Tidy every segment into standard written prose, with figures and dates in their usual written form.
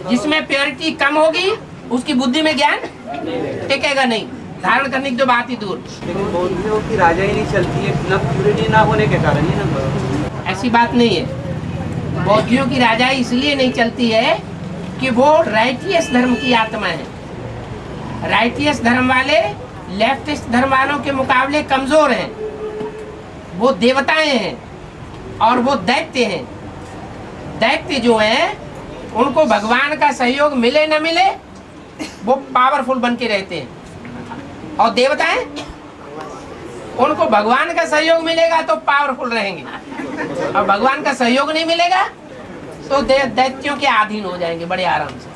जिसमें प्योरिटी कम होगी उसकी बुद्धि में ज्ञान टिकेगा नहीं, धारण करने की तो बात ही दूर। लेकिन बौद्धियों की राजा ही नहीं चलती है न प्योरिटी ना होने के कारण ही ना। ऐसी बात नहीं है। बौद्धियों की राजा इसलिए नहीं चलती है कि वो राइटियस धर्म की आत्मा है। राइटियस धर्म वाले लेफ्टिस्ट धर्म वालों के मुकाबले कमजोर हैं। वो देवताएं हैं और वो दैत्य हैं। दैत्य जो हैं उनको भगवान का सहयोग मिले न मिले वो पावरफुल बन के रहते हैं, और देवताएं उनको भगवान का सहयोग मिलेगा तो पावरफुल रहेंगे, और भगवान का सहयोग नहीं मिलेगा तो दैत्यों के अधीन हो जाएंगे बड़े आराम से।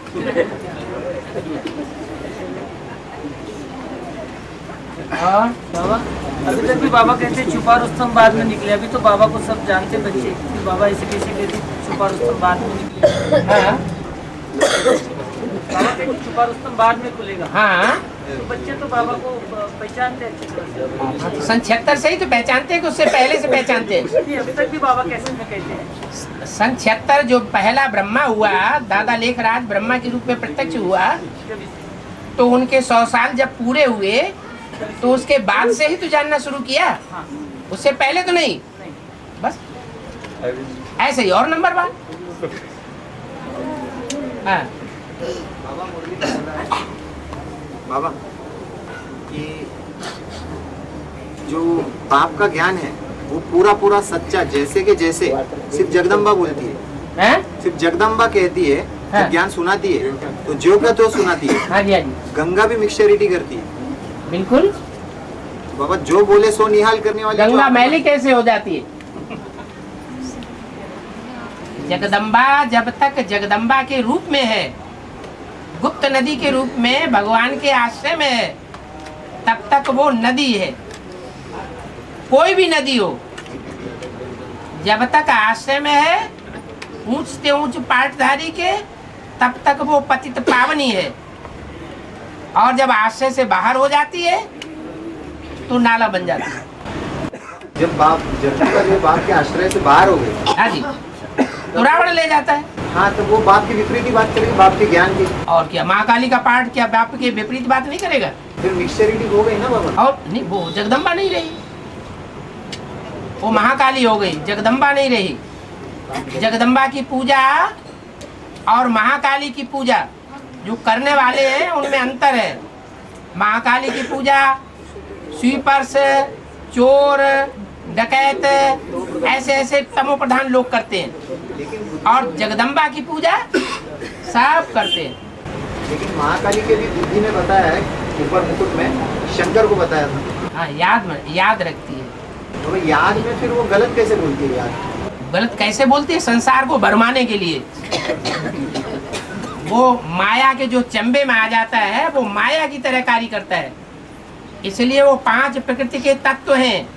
और बाबा अभी तक भी बाबा कहते छुपा रुस्तम बाद में निकले। अभी तो बाबा को सब जानते बच्चे कि बाबा ऐसे कैसे कहते छुपा रुस्तम बाद में निकले। हाँ बाबा कहते छुपा रुस्तम बाद में खुलेगा। हाँ, तो बच्चे तो बाबा को पहचानते हैं अच्छी तरह से। सन 76 से ही तो पहचानते हैं कि उससे पहले से पहचानते हैं। नहीं, अभी तक भी बाबा कैसे में कहते हैं। सन 76 जो पहला ब्रह्मा हुआ, दादा लेखराज ब्रह्मा के रूप में प्रत्यक्ष हुआ, तो उनके 100 साल जब पूरे हुए तो उसके बाद से ही तो जानना शुरू किया, उससे पहले तो नहीं। बस ऐसे ही। और नंबर 1 हाँ बाबा, ये जो बाप का ज्ञान है वो पूरा पूरा सच्चा, जैसे कि जैसे सिर्फ जगदम्बा बोलती है, सिर्फ जगदम्बा कहती है, हाँ। ज्ञान सुनाती है तो जो का तो सुनाती है। हाँ जी, हाँ जी, गंगा भी मिक्सचरिटी करती है बिल्कुल। बाबा, जो बोले सो निहाल करने वाली। गंगा मैली कैसे हो जाती है? जगदम्बा जब तक जगदम्बा के रूप में है, गुप्त नदी के रूप में भगवान के आश्रय में है, तब तक वो नदी है। कोई भी नदी हो, जब तक आश्रय में है ऊंच से ऊंच पाटधारी के, तब तक वो पतित पावनी है। और जब आश्रय से बाहर हो जाती है तो नाला बन जाता है। जब बाप के आश्रय से बाहर हो गए, हाँ जी, तो रावण ले जाता है। हाँ, तो वो बाप की विपरीत ही बात करेगी, बाप के ज्ञान की। और क्या महाकाली का पाठ क्या बाप के विपरीत बात नहीं करेगा? फिर मिक्सचरिटी हो गई ना बाबा। और नहीं, वो जगदम्बा नहीं रही, वो महाकाली हो गई, जगदम्बा नहीं रही। जगदम्बा की पूजा और महाकाली की पूजा जो करने वाले हैं उनमें अंतर है। महाकाली की पूजा स्वीपर्स, चोर, डकैत, ऐसे ऐसे तमो प्रधान लोग करते हैं, और जगदम्बा की पूजा सब करते हैं। लेकिन महाकाली के भी बुद्धि ने बताया है, ऊपर मुकुट में शंकर को बताया था। हाँ, याद रखती है। तो याद में फिर वो गलत कैसे बोलती है? याद गलत कैसे बोलती है? संसार को भरमाने के लिए। वो माया के जो चंबे में आ जाता है वो माया की तरह कार्य करता है। इसलिए वो 5 प्रकृति के तत्व हैं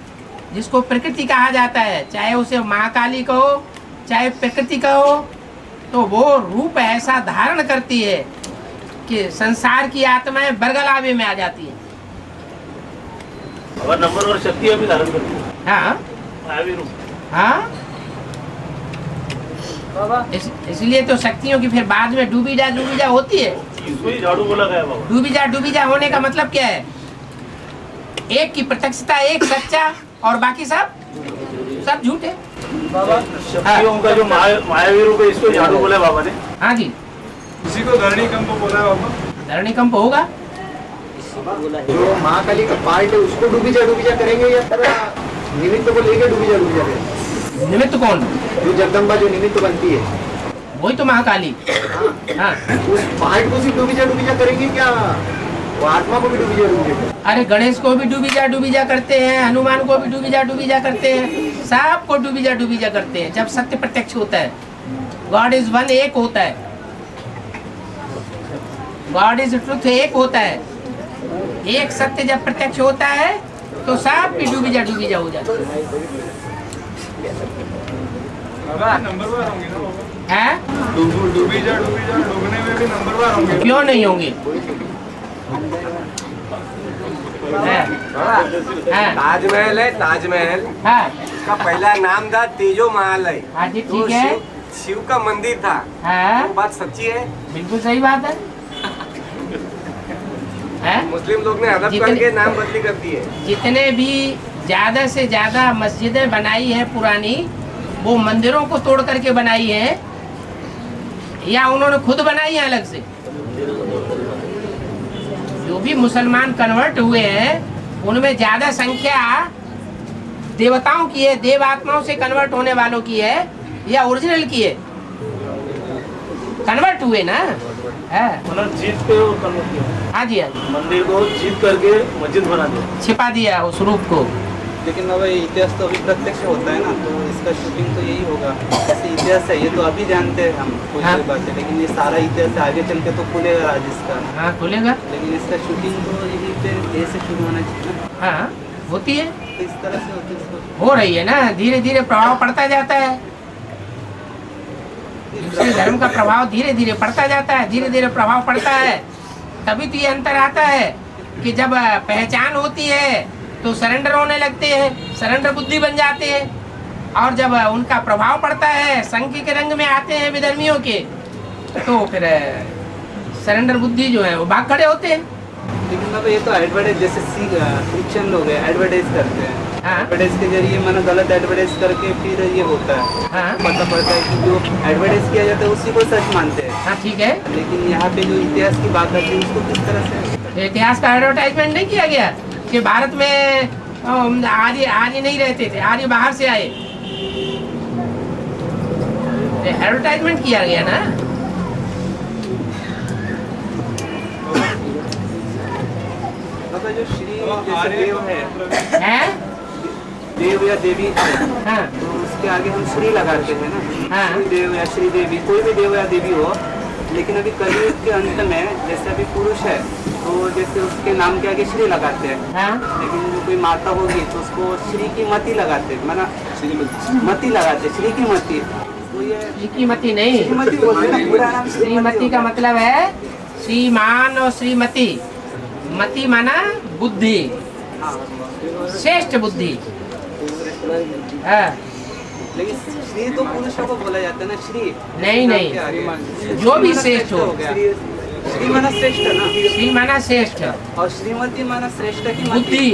जिसको प्रकृति कहा जाता है, चाहे उसे महाकाली कहो चाहे प्रकृति कहो। तो वो रूप ऐसा धारण करती है कि संसार की आत्माएं बरगलावे में आ जाती है। और नंबर और शक्ति अभी धारण करती है। हाँ हाँ, इसलिए तो शक्तियों की फिर बाद में डूबी जा होती है। इसको ही झाड़ू बोला गया बाबा। डूबी जा होने का मतलब क्या है? एक की प्रत्यक्षता, एक सच्चा, और बाकी सब झूठे। बाबा शक्तियों का जो मायावी रूप है, इसको झाड़ू बोला बाबा ने। हाँ जी, इसी को धरणी कंप बोला है बाबा। धरणी कंप होगा। जो महाकाली का पार्ट है उसको डूबी जा करेंगे या निमित्त को लेके डूबी जा करेंगे? निमित्त कौन? जो जगदम्बा जो निमित्त बनती है, वही तो महाकाली। हाँ, उस पार्ट को सिर्फ डूबी जा करेंगे क्या? वो आत्मा को भी डूबी जा? अरे गणेश को भी डूबी जा करते हैं, हनुमान को भी डूबी जा करते हैं, सबको डूबी जा करते हैं। जब सत्य प्रत्यक्ष होता है, गॉड इज वन, एक होता है, गॉड इज ट्रुथ, एक होता है। एक सत्य जब प्रत्यक्ष होता है तो सब भी डूबी जा हो जाता बाबा नंबरवार होंगे ना बाबा? है। डूबी जा डूबने में भी नंबरवार होंगे। क्यों नहीं होंगे? ताजमहल है, ताजमहल हाँ का पहला नाम था तेजो महल है। हाँ जी, ठीक है। शिव का मंदिर था। हाँ, बात सच्ची है। बिल्कुल सही बात है। मुस्लिम लोग ने हड़प करके नाम बदली कर दी है। जितने भी ज्यादा से ज्यादा मस्जिदें बनाई है पुरानी, वो मंदिरों को तोड़ करके बनाई है या उन्होंने खुद बनाई है अलग से? जो भी मुसलमान कन्वर्ट हुए हैं उनमें ज्यादा संख्या देवताओं की है, देव आत्माओं से कन्वर्ट होने वालों की है या ओरिजिनल की है? कन्वर्ट हुए ना। मतलब जीत पे वो कन्वर्ट किया। हाँ जी, हाँ जी, मंदिर को जीत करके मस्जिद बना दिया, छिपा दिया उस रूप को। लेकिन बाबा ये इतिहास तो अभी प्रत्यक्ष होता है ना, तो इसका शूटिंग तो यही होगा। ऐसे इतिहास है ये तो अभी जानते हैं हम, कोई हाँ। बात है, लेकिन ये सारा इतिहास आगे चल के तो खुलेगा राज इसका। हाँ, खुलेगा। लेकिन इसका शूटिंग तो यही पे ये से शुरू होना चाहिए ना। हाँ, होती है, तो इस तरह से होती है इसको। हो रही है ना, धीरे धीरे प्रभाव पड़ता जाता है। दूसरे धर्म का प्रभाव धीरे धीरे पड़ता जाता है, धीरे धीरे प्रभाव पड़ता है। तभी तो ये अंतर आता है कि जब पहचान होती है तो सरेंडर होने लगते हैं, सरेंडर बुद्धि बन जाते हैं। और जब उनका प्रभाव पड़ता है, संघ के रंग में आते हैं विधर्मियों के, तो फिर सरेंडर बुद्धि जो है वो भाग खड़े होते हैं। लेकिन बाबा ये तो एडवर्टाइज जैसे क्रिश्चियन लोग हैं, एडवर्टाइज करते हैं। हाँ। एडवर्टाइज के जरिए मैंने गलत एडवर्टाइज करके फिर ये होता है। हाँ। पता पड़ता है कि जो एडवर्टाइज किया जाता है उसी को सच मानते हैं। हाँ, ठीक है। लेकिन यहाँ पे जो इतिहास की बात आती है उसको किस तरह से? इतिहास का एडवर्टाइजमेंट नहीं किया गया कि भारत में आर्य नहीं रहते थे, आर्य बाहर से आए। एडवर्टाइजमेंट किया गया ना। बाबा जो श्री जैसे देव है, देव या देवी है, हाँ, तो उसके आगे हम श्री लगाते हैं ना। हाँ। श्री देव या श्री देवी, कोई भी देव या देवी हो। लेकिन अभी कलयुग के अंत में जैसे अभी पुरुष है तो जैसे उसके नाम के आगे श्री लगाते हैं। हाँ, लेकिन जो कोई माता होगी तो उसको श्री की मति लगाते हैं, माना मति लगाते हैं, श्री की मति। तो ये श्रीमती नहीं, श्रीमती बोलते हैं ना, पूरा नाम श्रीमती का मतलब है श्रीमान और श्रीमती। मति माना बुद्धि, श्रेष्ठ बुद्धि। हाँ, लेकिन श्री तो पुरुषों को बोला जाता है ना, श्री नहीं नाम के आगे। नहीं, जो भी श्रेष्ठ हो। श्री माना श्रेष्ठ है ना, श्री माना श्रेष्ठ, और श्रीमती माना श्रेष्ठ की मति। बुद्धि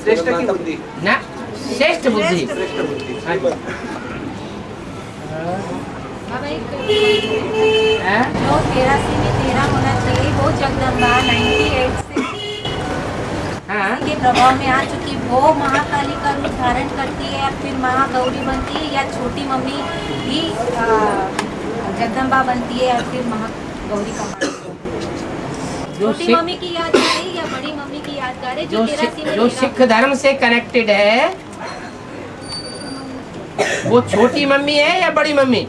श्रेष्ठ की बुद्धि, ना, श्रेष्ठ बुद्धि। श्रेष्ठ बुद्धि। हाँ जी। हाँ? जो 83 में 13 होना चाहिए वो जगदम्बा 98 से हाँ, के प्रभाव में आ चुकी, वो महाकाली का रूप धारण करती है या फिर महागौरी बनती है, या छोटी मम्मी भी जगदम्बा बनती है या फिर महागौरी का। छोटी मम्मी की यादगार है या बड़ी मम्मी की यादगार है? जो सिख धर्म से कनेक्टेड है वो छोटी मम्मी है या बड़ी मम्मी?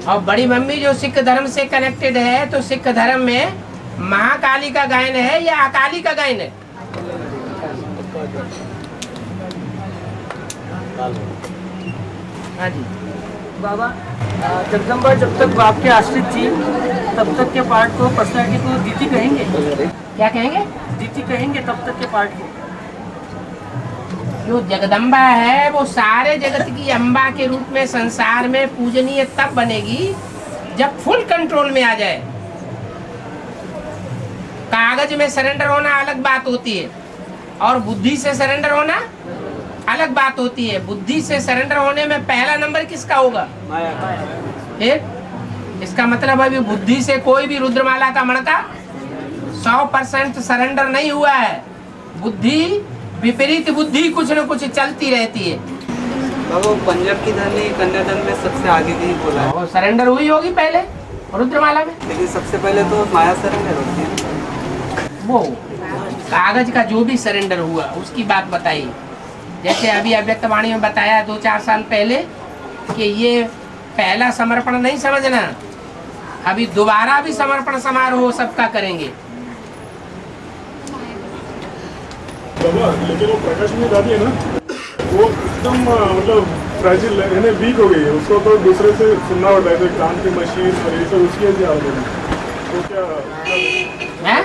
और बड़ी मम्मी जो सिख धर्म से कनेक्टेड है, तो सिख धर्म में महाकाली का गायन है या अकाली का गायन है? हाँ जी बाबा, जगदम्बा जब तक बाप के आश्रित थी तब तक के पार्ट को, पर्सनैलिटी को दीदी कहेंगे। क्या कहेंगे? दीदी कहेंगे तब तक के पार्ट को। जो जगदम्बा है वो सारे जगत की अम्बा के रूप में संसार में पूजनीय तब बनेगी जब फुल कंट्रोल में आ जाए। कागज में सरेंडर होना अलग बात होती है और बुद्धि से सरेंडर होना अलग बात होती है। बुद्धि से सरेंडर होने में पहला नंबर किसका होगा? एक। इसका मतलब अभी बुद्धि से कोई भी रुद्रमाला का मणका 100% सरेंडर नहीं हुआ है। बुद्धि, विपरीत बुद्धि कुछ न कुछ चलती रहती है। बाबा पंजाब की धनी कन्यादान में सबसे आगे की बोला है। और सरेंडर हुई होगी पहले रुद्रमाला में। लेकिन सबसे पहले तो माया सरेंडर होती है। वो कागज का जो भी सरेंडर हुआ उसकी बात बताई। जैसे अभी अव्यक्तवाणी में बताया 2-4 साल पहले कि ये पहला समर्पण नहीं समझना, अभी दोबारा भी समर्पण समारोह सबका करेंगे। लेकिन वो प्रकाश में दादी है ना, वो एकदम मतलब फ्रैजिल है, यानी वीक हो गई है। उसको तो दूसरे से सुनना होता है, तो काम की मशीन और ये सब उसकी ऐसी हालत है। तो क्या हैं?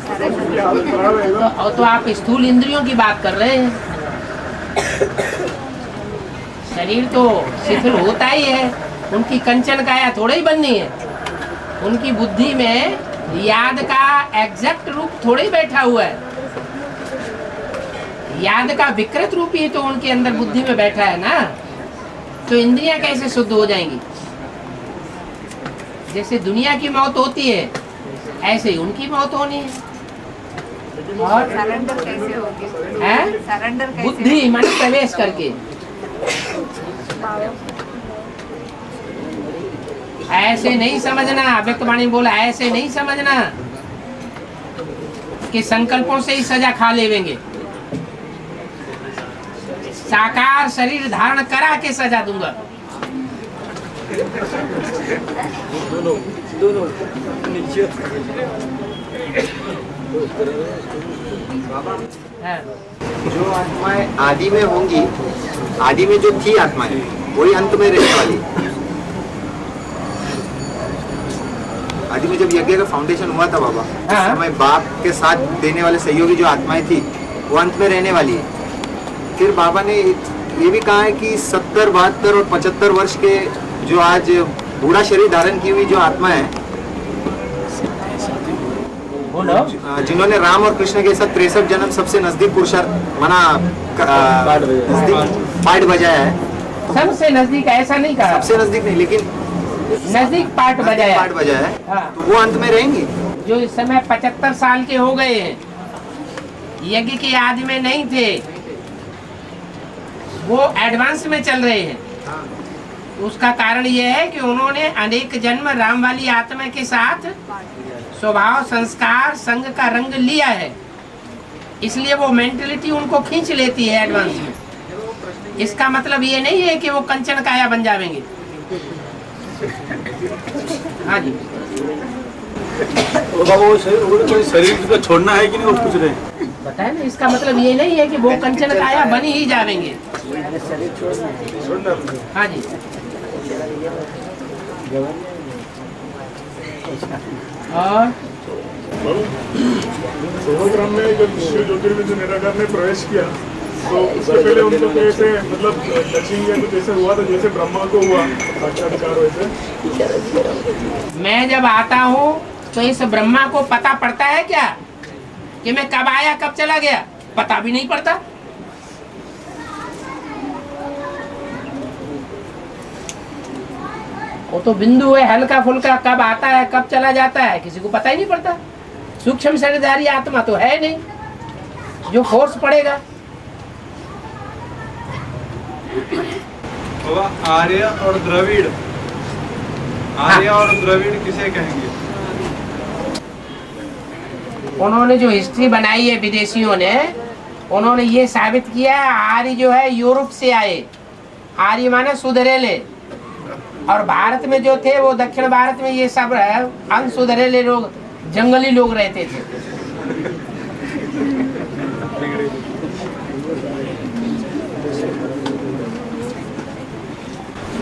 उसकी हालत खराब है। तो आप स्थूल इंद्रियों की बात कर रहे हैं। शरीर तो शिथिल होता ही है, उनकी कंचन काया थोड़ा ही बननी है। उनकी बुद्धि में याद का एग्जैक्ट रूप थोड़ा ही बैठा हुआ है, याद का विकृत रूप ही तो उनके अंदर बुद्धि में बैठा है ना। तो इंद्रियां कैसे शुद्ध हो जाएंगी? जैसे दुनिया की मौत होती है ऐसे ही उनकी मौत होनी है। और सरेंडर कैसे होगी? सरेंडर कैसे? बुद्धि मन प्रवेश करके। ऐसे नहीं समझना, व्यक्तवाणी बोला ऐसे नहीं समझना कि संकल्पों से ही सजा खा लेंगे। साकार शरीर धारण करा के सजा दूंगा। जो आत्माएं आदि में होंगी, आदि में जो थी आत्माएं वही अंत में रहने वाली। आदि में जब यज्ञ का फाउंडेशन हुआ था बाबा, उस समय बाप के साथ देने वाले सहयोगी जो आत्माएं थी वो अंत में रहने वाली है। फिर बाबा ने ये भी कहा है कि 70, 72 और 75 वर्ष के जो आज बूढ़ा शरीर धारण की हुई जो आत्मा है, जिन्होंने राम और कृष्ण के साथ 63 जन्म सबसे नजदीक पुरुषार्थ मना पाठ बजाया है। सबसे नजदीक ऐसा नहीं कहा, सबसे नजदीक नहीं लेकिन नजदीक पाठ बजाया है। हाँ। तो वो अंत में रहेंगी। जो इस समय 75 साल के हो गए हैं, यज्ञ के आदि में नहीं थे, वो एडवांस में चल रहे हैं। उसका कारण यह है कि उन्होंने अनेक जन्म राम वाली आत्मा के साथ स्वभाव संस्कार संग का रंग लिया है, इसलिए वो मेंटलिटी उनको खींच लेती है एडवांस में। इसका मतलब ये नहीं है कि वो कंचन काया बन जाएंगे। हाँ जी, वो शरीर को छोड़ना है कि नहीं, वो पूछ रहे हैं। बताए ना, इसका मतलब ये नहीं है कि वो कंचन काया बन ही जाएंगे। हाँ जी। और सोनोग्राम में जब शिव ज्योतिर्लिंग निराकार ने प्रवेश किया तो उससे पहले उनको कैसे मतलब टचिंग या कुछ ऐसे हुआ था जैसे ब्रह्मा को हुआ साक्षात्कार? वैसे मैं जब आता हूँ तो इस ब्रह्मा को पता पड़ता है क्या कि मैं कब आया कब चला गया? पता भी नहीं पड़ता। वो तो बिंदु है, हल्का फुल्का, कब आता है कब चला जाता है किसी को पता ही नहीं पड़ता। सूक्ष्म शरीरधारी आत्मा तो है नहीं जो फोर्स पड़ेगा। आर्य और द्रविड़, आर्य और द्रविड़ किसे कहेंगे? उन्होंने जो हिस्ट्री बनाई है विदेशियों ने, उन्होंने ये साबित किया आर्य जो है यूरोप से आए। आर्य माने सुधरेले, और भारत में जो थे वो दक्षिण भारत में ये सब अनसुधरेले लोग, जंगली लोग रहते थे।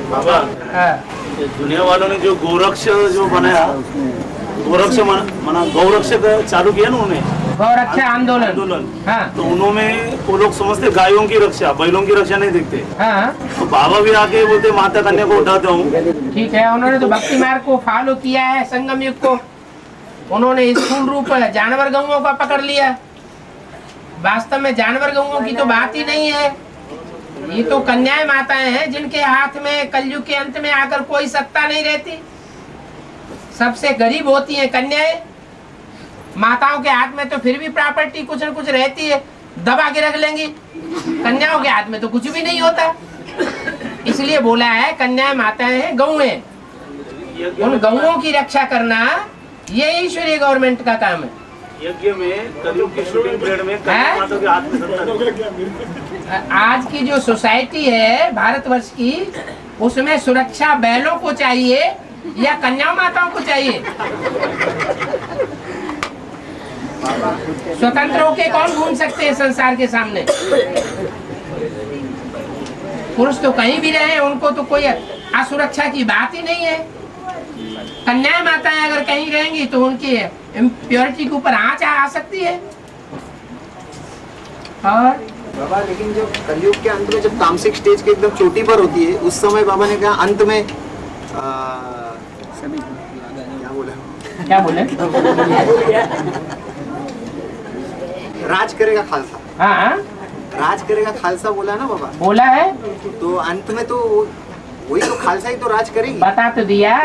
बाबा, ये दुनिया वालों ने जो गोरक्ष जो बनाया, गोरक्ष मना गौरक्ष चालू किया ना उन्होंने, गौरक्षा आंदोलन। हाँ। तो उन्होंने वो लोग समझते गायों की रक्षा, बैलों की रक्षा नहीं देखते। हाँ। तो बाबा भी आके बोलते माता कन्या को उठाता हूँ। ठीक है, उन्होंने तो भक्ति मार्ग को फॉलो किया है, संगम युग को। उन्होंने स्थूल रूप जानवर गौओं का पकड़ लिया। वास्तव में जानवर गौओं की तो बात ही नहीं है। ये तो कन्याएं माताएं हैं जिनके हाथ में कलयुग के अंत में आकर कोई सत्ता नहीं रहती। सबसे गरीब होती हैं कन्याएं। माताओं के हाथ में तो फिर भी प्रॉपर्टी कुछ न कुछ रहती है, दबा के रख लेंगी। कन्याओं के हाथ में तो कुछ भी नहीं होता। इसलिए बोला है कन्याएं माताएं हैं, गऊ हैं। उन गऊओं की रक्षा करना ये ईश्वरीय गवर्नमेंट का काम है। यज्ञ में कलयुग की शूटिंग पीरियड में कन्या माता के हाथ में सत्ता। आज की जो सोसाइटी है भारतवर्ष की, उसमें सुरक्षा बैलों को चाहिए या कन्या माताओं को चाहिए? स्वतंत्र होके कौन घूम सकते हैं संसार के सामने? पुरुष तो कहीं भी रहे, उनको तो कोई असुरक्षा की बात ही नहीं है। कन्या माताएं अगर कहीं रहेंगी तो उनकी इम्प्योरिटी के ऊपर आंच आ सकती है। और बाबा लेकिन जो कलयुग के अंत में जब तामसिक स्टेज के एकदम चोटी पर होती है, उस समय बाबा ने कहा अंत में क्या बोले राज करेगा खालसा। हाँ राज करेगा खालसा बोला ना बाबा, बोला है। तो अंत में तो वही तो खालसा ही तो राज करेगी। बता तो दिया,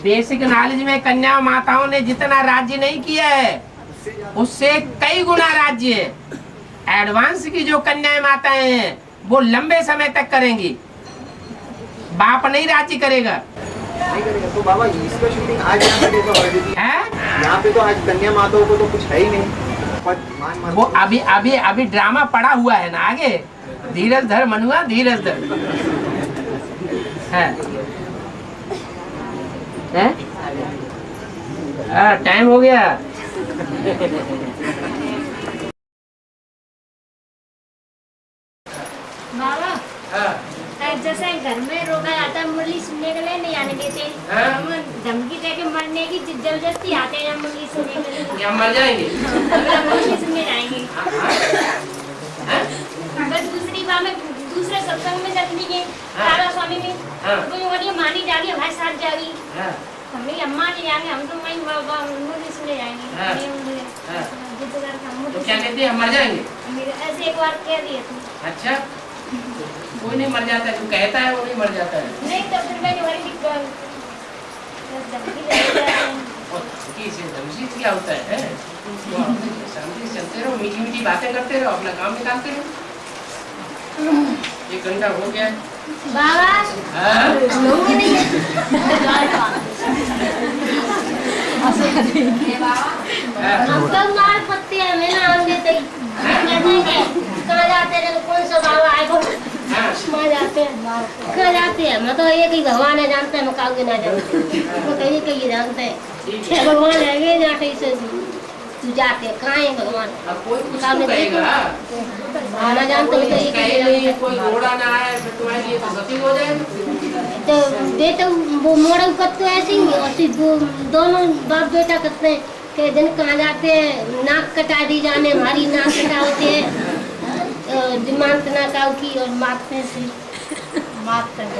बेसिक नॉलेज में कन्या माताओं ने जितना राज्य नहीं किया है उससे कई गुना राज्य है। एडवांस की जो कन्याएं माताएं हैं वो लंबे समय तक करेंगी, बाप नहीं राज्य करेगा। नहीं करेगा तो बाबा इसका शूटिंग आज यहाँ पे तो ऑलरेडी है, यहाँ पे तो आज कन्या माताओं को तो कुछ है ही नहीं। वो अभी ड्रामा पड़ा हुआ है ना आगे। धीरज धर मनुआ, धीरज धर। टाइम हो गया। बाबा जैसे घर में रोका जाता है, मुरली सुनने के लिए नहीं आने देते, हम धमकी दे के मरने की जबरदस्ती आते हैं मुरली सुनने के लिए। क्या मर जाएंगे? मुरली सुनने जाएंगे। दूसरी बार में दूसरे सत्संग में जखनी के तारा स्वामी में तो मानी जागी, हमारे साथ जागी, हमें अम्मा जी जाएंगे, हम तो वहीं मुरली सुनने जाएंगे। तो क्या कहते हैं, हम मर जाएंगे? ऐसे एक बार कह दिए थे। अच्छा, कोई नहीं मर जाता है, तू कहता है वो नहीं मर जाता है। नहीं तो फिर मैं वही धमकी क्या होता है? शांति से चलते रहो, मीठी मीठी बातें करते रहो, अपना काम निकालते रहो। 1 घंटा हो गया बाबा। हम तो मार पत्ते हैं, मैं नाम देते ही कहाँ जाते हैं, कौन सा बाबा है कहाँ जाते हैं, कहाँ जाते हैं। मैं तो एक ही भगवान है जानते हैं, मैं काउके ना जानते, वो कहीं कहीं जानते हैं। भगवान है ना कहीं से तू जाते हैं, कहाँ है भगवान? कोई कुछ तो कहेगा, ना जानते हैं कोई घोड़ा ना आए तुम्हारे लिए तो सती हो जाएगा। तो बेटा वो मोड़न करते ऐसे ही, और दोनों बाप बेटा करते हैं कि दिन कहाँ जाते हैं, नाक कटा दी जाने, हमारी नाक कटा होती है, दिमाग ना काउ की और मारते से मारते हैं।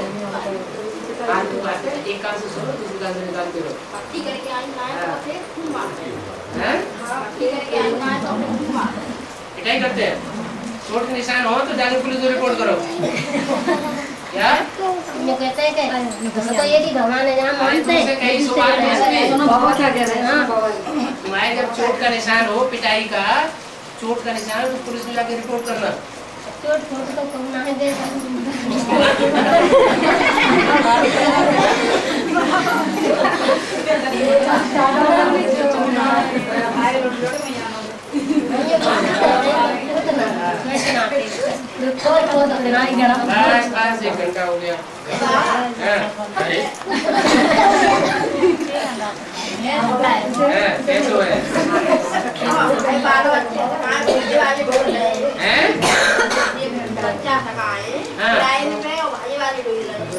एक कान से सुनो, दूसरी कान से निकालते रहो। करके आई ना तो फिर खूब मारते हैं। करके आई ना तो फिर खूब मारते हैं। पिटाई करते हैं। चोट के निशान हो तो जाके पुलिस को रिपोर्ट करो। क्या? ये कहते हैं कि तो ये भी भगवान है जहाँ मानते हैं। कई सवाल तुम्हारे जब चोट का निशान हो, पिटाई का चोट का निशान हो तो पुलिस में जाके रिपोर्ट करना। चोट तो करना है दे बस 1 घंटा हो गया। कैसे हो है? बच्चा सकाए लाइन में और भाई वाली डोली लगी,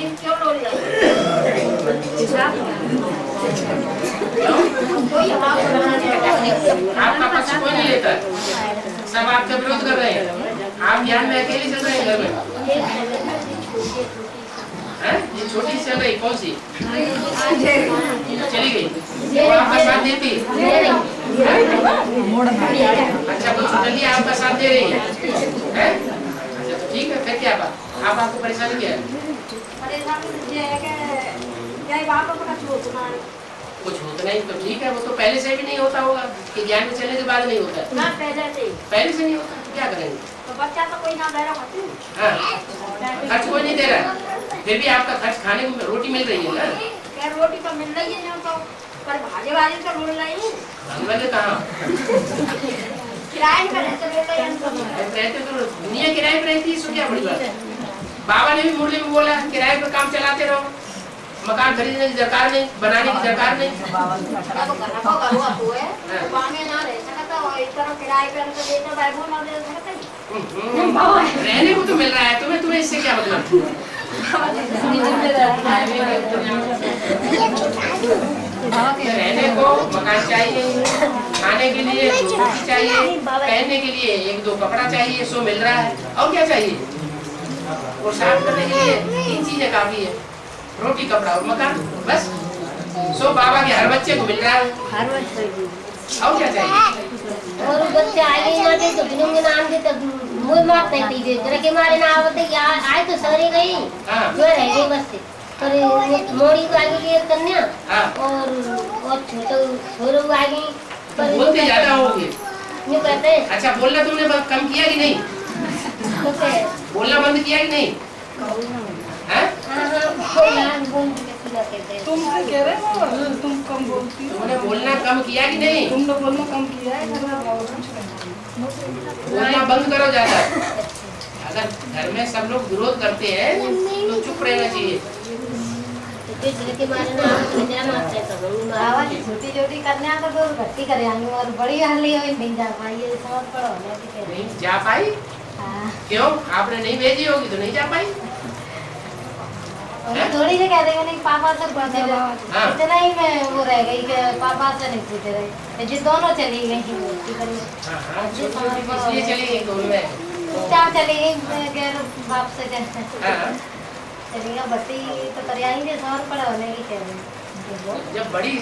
ये क्यों डोली लगी? आपका पक्ष कोई नहीं लेता, सब आपका विरोध कर रहे हैं। आप यहाँ में अकेले चल रहे हैं घर में। ये छोटी सी चल रही, कौन सी चली गई? वो आपका साथ देती? अच्छा, कुछ चलिए आपका साथ दे रही है? अच्छा तो ठीक है, फिर क्या बात? आपको परेशानी क्या है? कुछ होता नहीं तो ठीक है, वो तो पहले से भी नहीं होता होगा कि ज्ञान में चलने के बाद नहीं होता है। पहले से नहीं होता तो क्या करेंगे? तो बच्चा तो कोई ना दे रहा है। हाँ, खर्च कोई नहीं दे रहा है, फिर भी आपका खर्च खाने को रोटी मिल रही है ना? क्या रोटी तो मिल रही है ना, तो पर भाजी वाली तो मिल रही है। भाजी कहाँ? किराए पे रहते मिल रही है। रहते तो दुनिया किराए पे रहती है, इसको क्या बड़ी बात है? बाबा ने भी मुरली में बोला किराए पे काम चलाते रहो, मकान खरीदने की दरकार नहीं, बनाने की दरकार नहीं। रहने को तो मिल रहा है तुम्हें, तुम्हें इससे क्या मतलब? रहने को मकान चाहिए, खाने के लिए रोटी चाहिए, पहनने के लिए एक दो कपड़ा चाहिए, सो मिल रहा है। और क्या चाहिए? और साफ करने के लिए 3 चीजें काफी है, रोटी, कपड़ा और मकान, बस। सो बाबा के हर बच्चे को मिल रहा है। और क्या चाहिए? और बच्चे आए माते तो बिनु के नाम दे तब मुझ मात नहीं दी दे जरा के मारे ना आवते यार आए तो सारे गई जो रह गई बस। और मोड़ी को आगे लिए कन्या और छोटे छोरो को आगे पर बोलते ज्यादा होंगे यूं कहते हैं। अच्छा, बोलना तुमने कम किया कि नहीं? बोलना बंद किया कि नहीं? तुम कह रहे हो तुम कम बोलती हो। तुमने बोलना कम किया कि नहीं? तुमने बोलना कम किया है। बोलना बंद करो ज्यादा। अगर घर में सब लोग विरोध करते हैं तो चुप रहना चाहिए। छोटी छोटी कन्या तो भर्ती करे और बड़ी हाली नहीं जा पाई, समझ पड़ो नहीं जा पाई। क्यों? आपने नहीं भेजी होगी तो नहीं जा पाई। थोड़ी से कह देंगे नहीं पापा से पूछते रहे, इतना ही मैं वो रह गई कि पापा से नहीं पूछते रहे, जी दोनों चली गई। इसलिए चली गई दोनों में क्या चली गई बाप से चली गई भट्टी तो करियाएंगे समझ पड़ा होने की कह रहे। जब बड़ी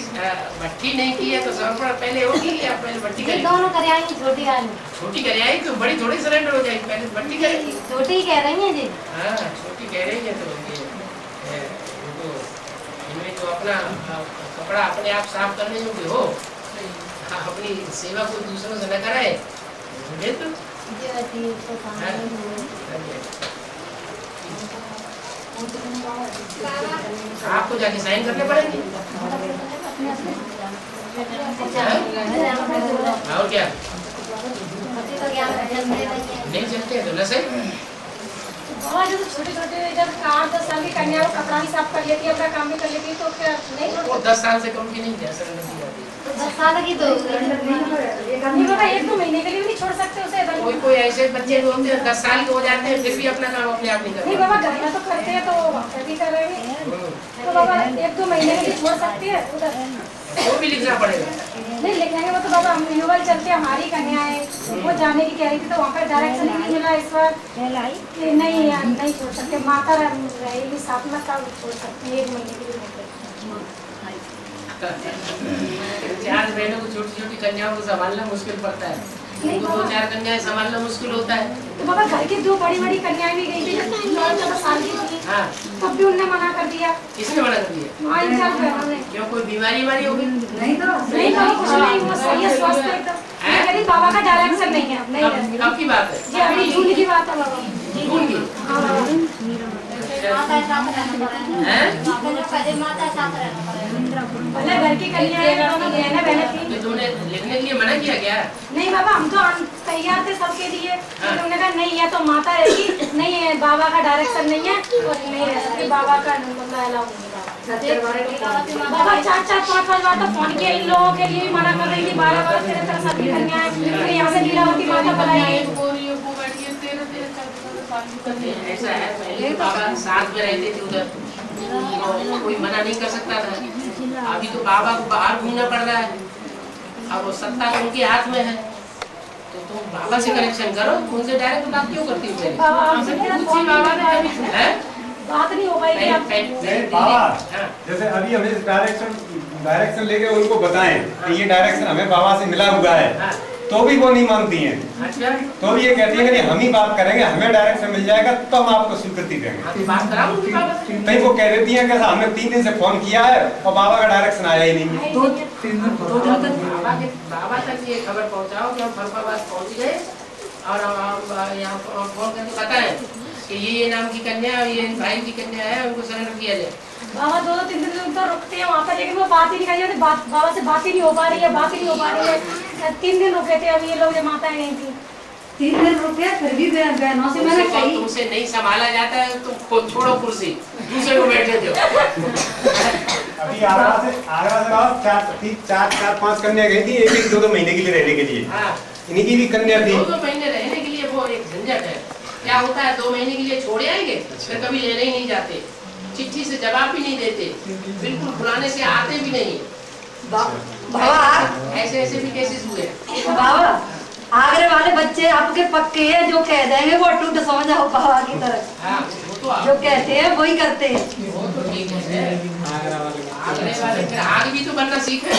भट्टी नहीं की है तो समर्पण पहले होगी या पहले भट्टी करेगी? दोनों करियाएंगी। छोटी वाली छोटी करियाएगी तो बड़ी थोड़ी सरेंडर हो जाएगी, पहले भट्टी करेगी। छोटी कह रही है जी। हाँ, छोटी कह रही है तो इनमें तो अपना कपड़ा अपने आप साफ करने योग्य हो, अपनी सेवा को दूसरों से न कराए तो आपको जाके साइन करने पड़ेंगे। और क्या नहीं चलते तो न सही। जो छोटे छोटे जब 8-10 साल की कन्या वो कपड़ा भी साफ कर लेती है, अपना काम भी कर लेती है, तो क्या नहीं? वो 10 साल से कम की नहीं है, 10 साल की तो बाबा 1-2 महीने के लिए भी नहीं छोड़ सकते उसे। कोई ऐसे बच्चे जो होते हैं 10 साल के हो जाते हैं फिर भी अपना काम अपने आप नहीं करते। नहीं बाबा घर में तो करते हैं तो वहाँ भी कर रहे हैं, तो बाबा 1-2 महीने के लिए छोड़ सकती है उधर। वो भी लिखना पड़ेगा। नहीं लिखेंगे वो तो बाबा हम युवल चलते हमारी कन्या है वो जाने की कह रही थी, तो वहाँ पर डायरेक्शन नहीं मिला इस बार कि नहीं छोड़ सकते, माता रहेगी साथ में तब छोड़ सकते हैं 1 महीने के लिए। 4 बहनों को छोटी छोटी कन्याओं को संभालना मुश्किल पड़ता है, 2-4 कन्याएं संभालना मुश्किल होता है। तो बाबा घर की 2 बड़ी कन्याएं भी गई थी 14 साल की थी, तब भी उन्होंने मना कर दिया। किसने मना कर दिया? क्यों कोई बीमारी हो गई? नहीं तो कुछ नहीं, वो सही है, स्वस्थ है एकदम। बाबा का डायरेक्शन नहीं है। नहीं कब की बात है? जी अभी जून की बात है बाबा। जून की? घर की कन्या थी। तुमने लिखने के लिए मना किया क्या? नहीं बाबा हम तो तैयार थे सबके लिए, उन्होंने कहा नहीं है तो माता रहेगी, नहीं है बाबा का डायरेक्शन नहीं है और नहीं रह सकती, बाबा का अलाउ नहीं। बाबा 4-5 बार तो फोन किया, इन लोगों के लिए भी मना कर रही थी, 12 तेरे तरह सबकी कन्याएं, फिर यहाँ से लीलावती माता बुलाई। ऐसा है, पहले बाबा साथ में रहते थे उधर, तो कोई मना नहीं कर सकता था। अभी तो बाबा को बाहर घूमना पड़ रहा है, अब वो सत्ता तो उनके हाथ में है, तो तुम बाबा से कनेक्शन करो, उनसे डायरेक्ट बात क्यों करती हो? बाबा ने बात नहीं हो पाएगी। बाबा जैसे अभी हमें डायरेक्शन लेके उनको बताएं कि ये डायरेक्शन हमें बाबा से मिला हुआ है, तो भी वो नहीं मानती हैं। अच्छा। तो भी ये कहती है कि हम ही बात करेंगे, हमें डायरेक्शन मिल जाएगा तो हम आपको स्वीकृति देंगे। बात कराओ उनकी बाबा से। नहीं वो कह देती है कि हमने 3 दिन से फोन किया है और बाबा का डायरेक्शन आया ही नहीं है। बाबा तक ये खबर पहुंचाओ कि हम फरफाबाद पहुंच गए और यहाँ फोन करके बताएं कि ये नाम की कन्या और ये भाई की कन्या है, उनको सरेंडर किया जाए। बाबा 2-3 दिन तो रुकते हैं वहाँ पर, लेकिन वो बात ही नहीं कर रही, बाबा से बात ही नहीं हो पा रही है, 3 दिन रुके थे अभी ये लोग, जो माताएं गई थी 3 दिन रुके, फिर भी बहनों से मैंने कही तुमसे नहीं संभाला जाता है तो खुद छोड़ो कुर्सी, दूसरे को बैठे दो। अभी आगरा से 4-5 कन्या गई थी, 1-2 महीने के लिए रहने के लिए। इन्हीं की भी कन्या थी। 2 महीने रहने के लिए वो एक झंझट है। क्या होता है 2 महीने के लिए छोड़े आएंगे, फिर कभी लेने ही नहीं जाते, चिट्ठी से जवाब भी नहीं देते, बिल्कुल बुलाने से आते भी नहीं, बाबा ऐसे ऐसे भी केसेस हुए। बाबा आगरे वाले बच्चे आपके पक्के हैं, जो कह देंगे वो टूट समझ जाओ बाबा की तरह। हाँ, वो तो जो कहते हैं वही करते हैं। वो तो ठीक है। आगरे वाले फिर आग भी तो बनना सीखे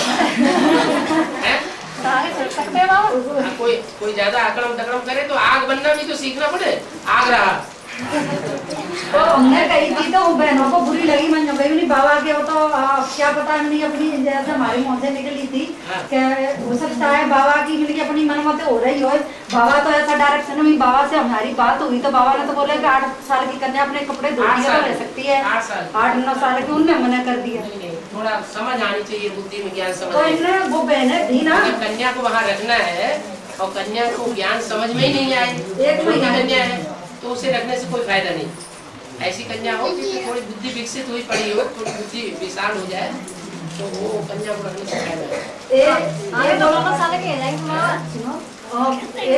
हैं? सकते हैं बाबा। हाँ, कोई ज्यादा अकड़म दकड़म करे तो आग बनना भी तो सीखना पड़े। आग रहा तो हमने कही थी तो बहनों को बुरी लगी, मैं गई नहीं बाबा के। वो तो क्या पता नहीं अपनी जैसे हमारी मुँह से निकली थी कि हो सकता है बाबा की मिलके अपनी मनमत हो रही हो। बाबा तो ऐसा डायरेक्शन में बाबा से हमारी बात हुई तो बाबा ने तो बोले कि 8 साल की कन्या अपने कपड़े धोती है तो रह सकती है। 8-9 साल की उनने मना कर दिया। थोड़ा समझ आनी चाहिए, बुद्धि में ज्ञान समझ। तो इन्हें वो बहने थी ना, कन्या को वहाँ रखना है और कन्या को ज्ञान समझ में ही नहीं आए, एक कन्या है तो उसे रखने से कोई फायदा नहीं। ऐसी कन्या हो कि थोड़ी बुद्धि विकसित हुई पड़ी हो, थोड़ी बुद्धि विशाल हो जाए तो वो कन्या को रखने से फायदा है।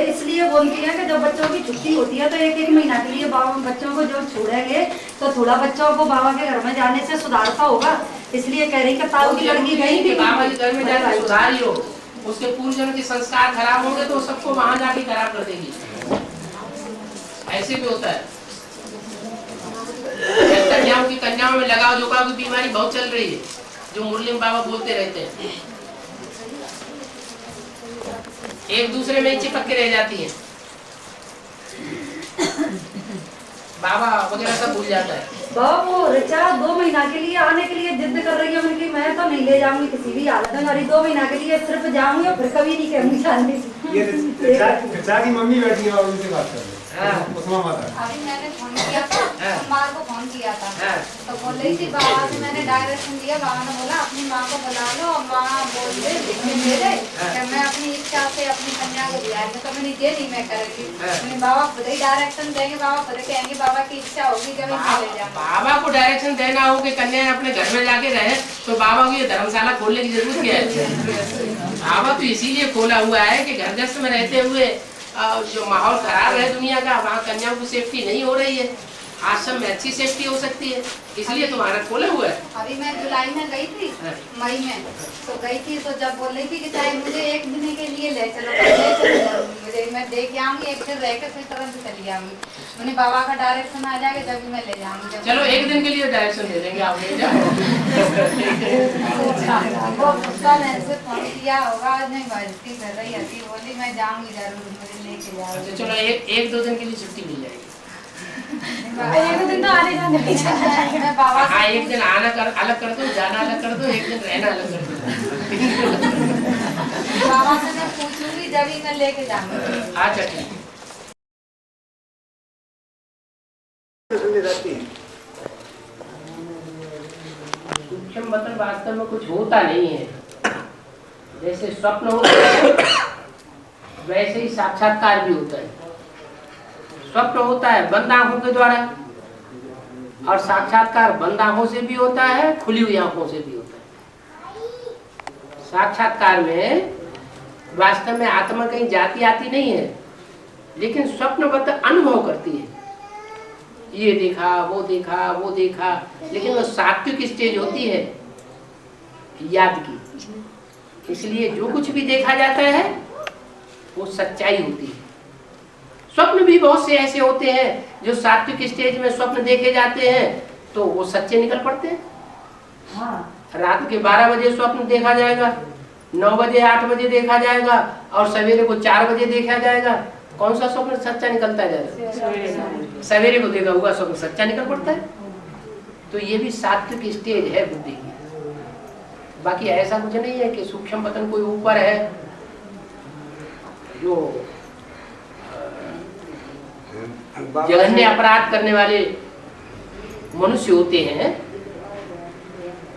इसलिए बोलती है कि जब बच्चों की छुट्टी होती है तो 1-1 महीना के लिए बाबा बच्चों को जो छोड़ेंगे तो थोड़ा बच्चों को बाबा के घर में जाने से सुधारता होगा। इसलिए कह रही कि ताऊ की लड़की गई थी बाबा के घर में जाकर सुधारी हो, उसके पूर्वजन्म के संस्कार खराब होंगे तो सबको वहां जाके खराब कर देगी। ऐसे भी होता है। कन्याओं में लगाव जोगाव की बीमारी बहुत चल रही है, जो मुरली बाबा बोलते रहते हैं। एक दूसरे में चिपक के रह जाती है, बाबा वगैरह सब भूल जाता है। बाबा वो ऋचा 2 महीना के लिए आने के लिए जिद कर रही है। मैंने कहा मैं तो नहीं ले जाऊंगी किसी भी हालत में, और 2 महीना के लिए सिर्फ जाऊंगी और फिर कभी नहीं कहूंगी जाने की। ये ऋचा की मम्मी बैठी है और उनसे बात कर रही है। उस्मा माता। अभी मैंने फोन किया था, सोमवार को फोन किया था तो बोल रही थी बाबा से मैंने डायरेक्शन दिया। बाबा ने बोला अपनी माँ को बुला लो और माँ बोल दे दे दे कि मैं अपनी इच्छा से अपनी कन्या को दिलाएंगे। तो मैंने ये नहीं मैं करेगी, मैंने बाबा खुद ही डायरेक्शन देंगे, बाबा खुद कहेंगे बाबा की इच्छा होगी जब ले जाएंगे। बाबा को डायरेक्शन देना हो कि कन्या अपने घर में जाके रहे तो बाबा को ये धर्मशाला खोलने की जरूरत क्या है? बाबा तो इसीलिए खोला हुआ है कि घर गृहस्थ में रहते हुए जो माहौल खराब है दुनिया का, वहाँ कन्याओं की सेफ्टी नहीं हो रही है। आश्रम में अच्छी सेफ्टी हो सकती है, इसलिए तुम्हारा खोला हुआ है। अभी मैं जुलाई में गई थी, मई में तो गई थी तो जब बोल रही थी कि चाहे मुझे 1 दिन के लिए ले चलो, मुझे मैं देख आऊंगी, 1 दिन रह के फिर तुरंत चली जाऊंगी। मैंने बाबा का डायरेक्शन आ जाएगा जब मैं ले जाऊंगी। चलो 1 दिन के लिए डायरेक्शन दे देंगे, आप ले जाओ। वो उसका मैंने से फोन किया होगा, नहीं बजती कर रही थी, बोली मैं जाऊंगी जरूर, मुझे लेके जाओ। चलो 1-2 दिन के लिए छुट्टी मिल जाएगी। 1 दिन तो आने जाने बाबा। हाँ, 1 दिन आना अलग कर दो, जाना अलग कर दो, 1 दिन रहना अलग कर दो। बाबा से मैं पूछूंगी जब ही मैं लेके जाऊंगी। अच्छा ठीक। सूक्ष्म बतन वास्तव में कुछ होता नहीं है। जैसे स्वप्न होता है वैसे ही साक्षात्कार भी होता है। स्वप्न होता है बंद आंखों के द्वारा और साक्षात्कार बंद आंखों से भी होता है, खुली हुई आंखों से भी होता है। साक्षात्कार में वास्तव में आत्मा कहीं जाती आती नहीं है, लेकिन स्वप्नबद्ध अनुभव करती है। ये देखा वो देखा वो देखा, लेकिन वो सात्विक स्टेज होती है याद की। इसलिए जो कुछ भी देखा जाता है वो सच्चाई होती है। स्वप्न भी बहुत से ऐसे होते हैं जो सात्विक स्टेज में स्वप्न देखे जाते हैं तो वो सच्चे निकल पड़ते हैं। रात के 12 बजे स्वप्न देखा जाएगा, 9 बजे 8 बजे देखा जाएगा और सवेरे को 4 बजे देखा जाएगा। कौन सा स्वप्न सच्चा निकलता जाएगा? सवेरे को देखा हुआ स्वप्न सच्चा निकल पड़ता है। तो ये भी सात्विक स्टेज है बुद्धि की। बाकी ऐसा कुछ नहीं है कि सूक्ष्म पतन कोई ऊपर है जो जघन्य अपराध करने वाले मनुष्य होते हैं,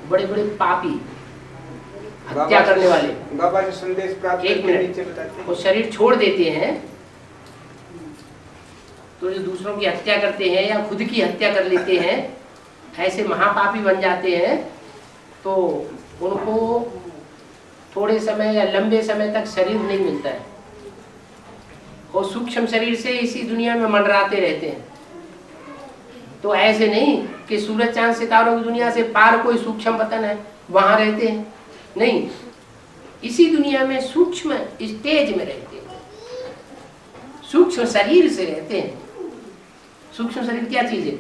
बड़े बड़े पापी, हत्या करने वाले। बाबा जी संदेश प्राप्त 1 मिनट, वो शरीर छोड़ देते हैं तो जो दूसरों की हत्या करते हैं या खुद की हत्या कर लेते हैं, ऐसे महापापी बन जाते हैं। तो उनको थोड़े समय या लंबे समय तक शरीर नहीं मिलता है और सूक्ष्म शरीर से इसी दुनिया में मंडराते रहते हैं। तो ऐसे नहीं कि सूरज चांद सितारों की दुनिया से पार कोई सूक्ष्म वतन है वहां रहते हैं, नहीं। इसी दुनिया में सूक्ष्म स्टेज में रहते हैं, सूक्ष्म शरीर से रहते हैं। सूक्ष्म शरीर क्या चीज है?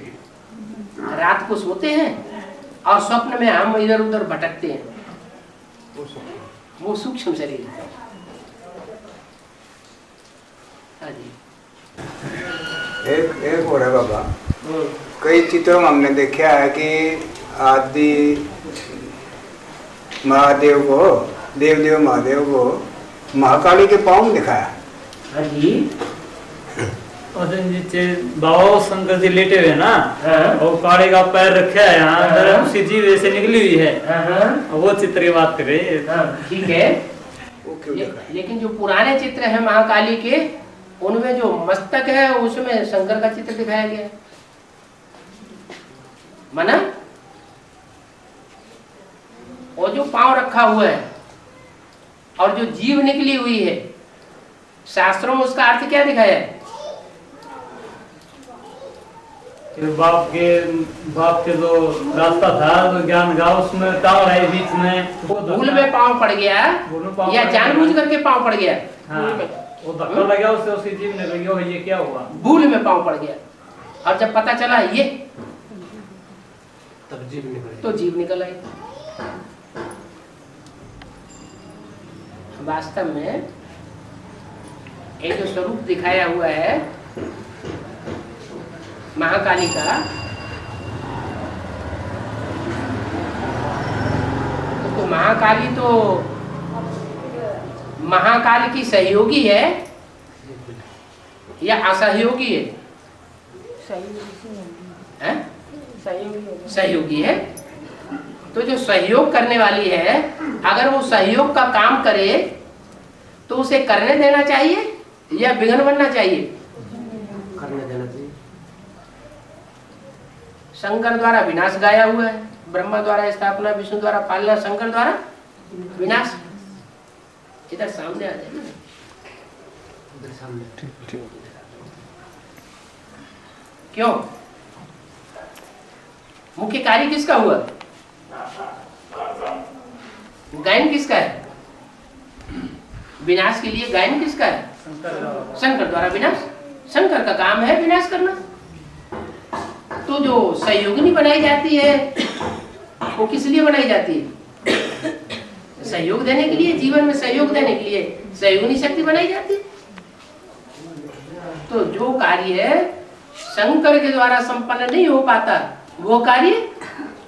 रात को सोते हैं और स्वप्न में हम इधर उधर भटकते हैं, वो सूक्ष्म शरीर है। हाँ जी। एक हो रहा है बाबा, कई चित्रों में हमने देखा है कि आदि महादेव को, देव महादेव को महाकाली के पाँव में दिखाया। हाँ जी। और नीचे बाबा शंकर जी लेटे हुए ना, और काले का पैर रखा है यहाँ अंदर, उसी जीव से निकली हुई है, वो चित्र की बात कर रहे हैं। ठीक है। लेकिन जो पुराने चित्र है महाकाली के, उनमें जो मस्तक है उसमें शंकर का चित्र दिखाया गया, माना। और जो पांव रखा हुआ है और जो जीव निकली हुई है, शास्त्रों में उसका अर्थ क्या दिखाया है? बाप के जो रास्ता था, जो ज्ञान का, उसमें टावर है बीच में, भूल में पांव पड़ गया या जानबूझ करके पांव पड़ गया? हाँ, वो धक्का लगा उससे, उसकी जीभ निकल गई। ये क्या हुआ? भूल में पांव पड़ गया, और जब पता चला ये, तब जीभ निकल, तो जीभ निकल आई। वास्तव में एक जो स्वरूप दिखाया हुआ है महाकाली का, तो महाकाली की सहयोगी है या असहयोगी है? सहयोगी है। तो जो सहयोग करने वाली है, अगर वो सहयोग का काम करे तो उसे करने देना चाहिए या विघ्न बनना चाहिए? करने देना चाहिए। शंकर द्वारा विनाश गाया हुआ है, ब्रह्मा द्वारा स्थापना, विष्णु द्वारा पालना, शंकर द्वारा विनाश। इधर सामने आ जाए, इधर सामने। क्यों? मुख्य कार्य किसका हुआ? गायन किसका है? विनाश के लिए गायन किसका है? शंकर द्वारा विनाश। शंकर का काम है विनाश करना। तो जो सहयोगिनी बनाई जाती है, वो किस लिए बनाई जाती है? सहयोग देने के लिए, जीवन में सहयोग देने के लिए सहयोगिनी शक्ति बनाई जाती है। तो जो कार्य शंकर के द्वारा संपन्न नहीं हो पाता, वो कार्य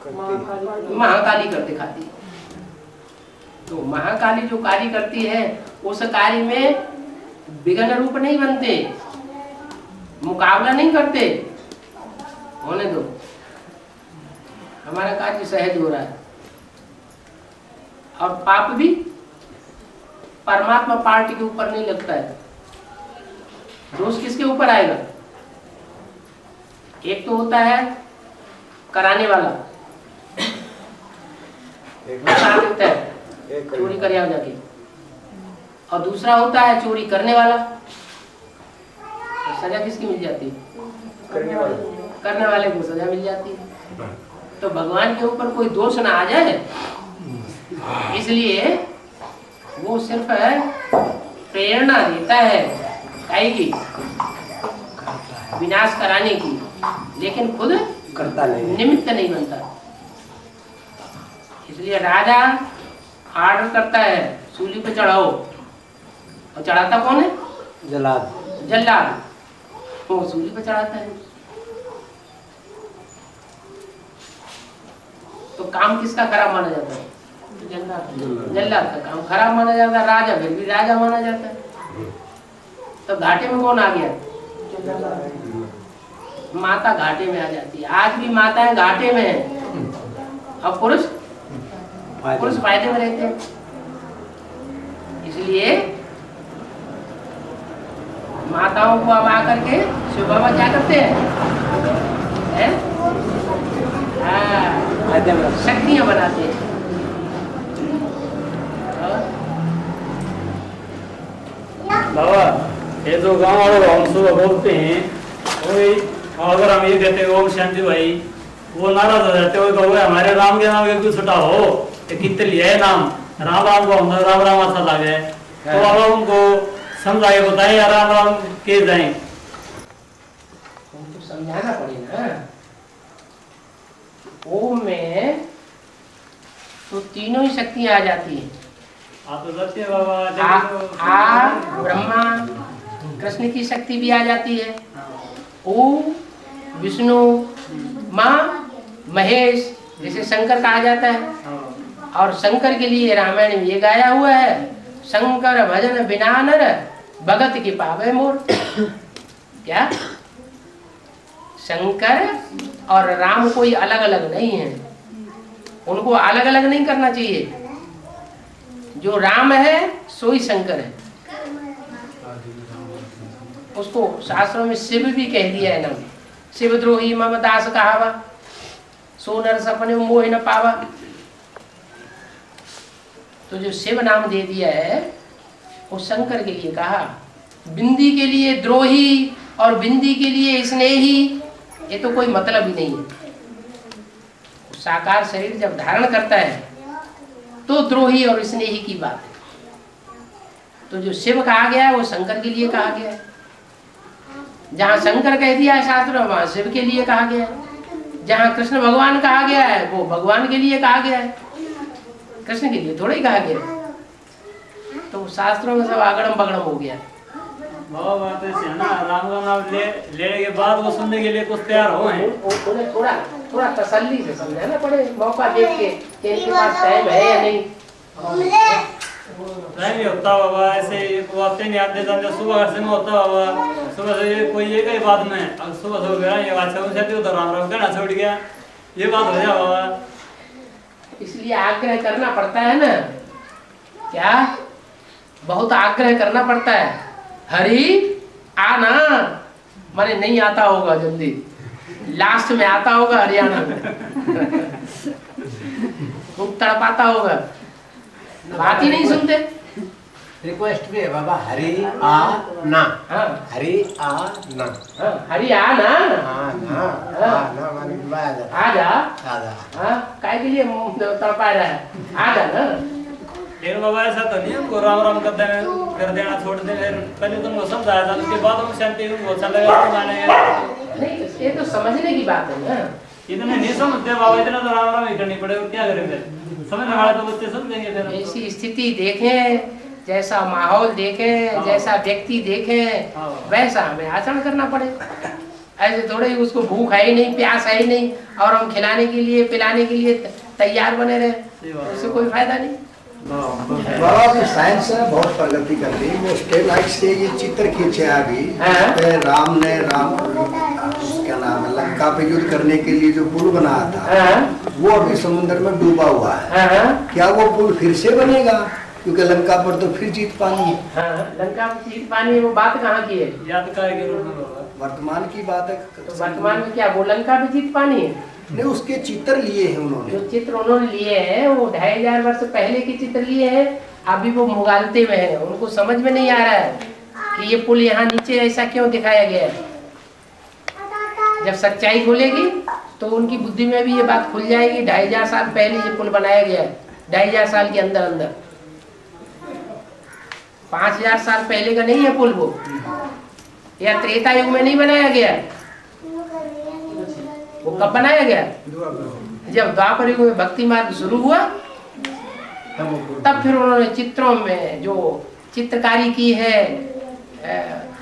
महाकाली कर दिखाती है। तो महाकाली जो कार्य करती है, उस कार्य में विघ्न रूप नहीं बनते, मुकाबला नहीं करते, होने दो, हमारा कार्य सहज हो रहा है। और पाप भी परमात्मा पार्टी के ऊपर नहीं लगता है। दोष किसके ऊपर आएगा? एक तो होता है कराने वाला, होता है चोरी कर जाके, और दूसरा होता है चोरी करने वाला। तो सजा किसकी मिल जाती है? करने वाले को सजा मिल जाती है। तो भगवान के ऊपर कोई दोष ना आ जाए, इसलिए वो सिर्फ प्रेरणा देता है की विनाश कराने की, लेकिन खुद करता नहीं, निमित्त नहीं बनता। इसलिए राजा ऑर्डर करता है सूली पे चढ़ाओ, और चढ़ाता कौन है? जल्लाद। जल्लाद वो सूली पे चढ़ाता है। तो काम किसका खराब माना जाता है? जल्लाद का काम खराब माना जाता है। राजा फिर भी राजा माना जाता है। तो घाटे में कौन आ गया? माता घाटे में आ जाती है। आज भी माताएं घाटे में है और पुरुष फायदे में रहते हैं। इसलिए माताओं को अब आकर के शिव बाबा क्या करते हैं? शक्तियां बनाते हैं। बाबा ये जो गाँव वाले हम सुबह बोलते हैं, वही अगर हम ये कहते हैं ओम शांति भाई, वो नाराज हो जाते हो, हमारे राम के नाम एक छुटा हो, कितने लिया है नाम, राम राम को राम राम अच्छा लगे, तो अब उनको समझाए बताए या राम राम के जाए, उनको समझाना पड़ेगा। ओम में तो तीनों ही शक्तियां आ जाती हैं। आप तो जाते हैं बाबा। आ ब्रह्मा कृष्ण की शक्ति भी आ जाती है, ओ विष्णु, माँ महेश, जिसे शंकर कहा जाता है। और शंकर के लिए रामायण में ये गाया हुआ है, शंकर भजन बिना नर भगत की पावे मोर। क्या शंकर और राम कोई अलग अलग नहीं है, उनको अलग अलग नहीं करना चाहिए। जो राम है सो ही शंकर है। उसको शास्त्रों में शिव भी कह दिया है नाम, शिवद्रोही मम दास कहावा, सो नर सपने मोह न पावा। तो जो शिव नाम दे दिया है वो शंकर के लिए कहा। बिंदी के लिए द्रोही और बिंदी के लिए स्नेही, ये तो कोई मतलब ही नहीं है। साकार शरीर जब धारण करता है तो द्रोही और स्नेही की बात है। तो जो शिव कहा गया है वो शंकर के लिए कहा गया है। जहाँ शंकर कह दिया है शास्त्र में वहाँ शिव के लिए कहा गया है। जहाँ कृष्ण भगवान कहा गया है वो भगवान के लिए कहा गया है, कृष्ण के लिए थोड़ा ही कहा गया। तो शास्त्रों में सब अगड़म बगड़म हो गया। बहुत बात ऐसी है ना, राम का नाम लेने के बाद वो सुनने के लिए कुछ तैयार हो हैं। उन्हें थोड़ा तसल्ली से समझाना पड़े, मौका देख के कि इनके पास टाइम है या नहीं। नहीं होता बाबा ऐसे, एक बात नहीं आते जाते सुबह से में होता बाबा, सुबह से कोई एक ही बात में अब सुबह सो गया ये बात समझ आती तो राम राम कहना छोड़ गया, ये बात हो जाए बाबा। इसलिए आग्रह करना पड़ता है ना, क्या बहुत आग्रह करना पड़ता है। हरि आना, माने नहीं आता होगा जल्दी, लास्ट में आता होगा हरियाणा में खूब तड़पाता होगा, बात ही नहीं सुनते। रिक्वेस्ट भी है बाबा, हरि आ ना, हरि आ ना, हरि आ ना, आ जा, काय के लिए तड़पा रहा है, आ जा ना। लेकिन बाबा ऐसा तो नहीं हमको राम राम कर देना छोड़ दे, पहले तुमको समझाया था उसके बाद हम शांति को अच्छा लगा तो मानेंगे। नहीं ये तो समझने की बात है ना, इतना नहीं समझते बाबा, इतना तो राम राम ही करनी पड़ेगा, क्या करेंगे समझने वाले तो बच्चे समझेंगे। फिर ऐसी स्थिति देखें, जैसा माहौल देखें, जैसा व्यक्ति देखें, वैसा हमें आचरण करना पड़े। ऐसे थोड़े ही उसको भूख है ही नहीं, प्यास है ही नहीं और हम खिलाने के लिए पिलाने के लिए तैयार बने रहे, उससे कोई फायदा नहीं। बाबा साइंस ने बहुत प्रगति कर ली, वो स्टेलाइट से ये चित्र खींचे अभी राम ने क्या नाम है लंका पे युद्ध करने के लिए जो पुल बनाया था वो अभी समुद्र में डूबा हुआ है। क्या वो पुल फिर से बनेगा? क्योंकि लंका पर तो फिर जीत पानी है। लंका में जीत पानी है, वो बात कहाँ की है? याद के रूप में वर्तमान की बात है। तो वर्तमान में क्या वो लंका में जीत पानी है? नहीं, उसके चित्र लिए हैं उन्होंने, जो चित्र उन्होंने लिए हैं वो 2500 वर्ष पहले के चित्र लिए हैं। अभी वो मुगालते में है, उनको समझ में नहीं आ रहा है कि ये पुल यहाँ नीचे ऐसा क्यों दिखाया गया है। जब सच्चाई खुलेगी तो उनकी बुद्धि में भी ये बात खुल जाएगी। 2500 साल पहले ये पुल बनाया गया है, 2500 साल के अंदर अंदर, 5000 साल पहले का नहीं है पुल वो, या त्रेता युग में नहीं बनाया गया। वो कब बनाया गया? जब द्वापर युग में भक्ति मार्ग शुरू हुआ तब फिर उन्होंने चित्रों में जो चित्रकारी की है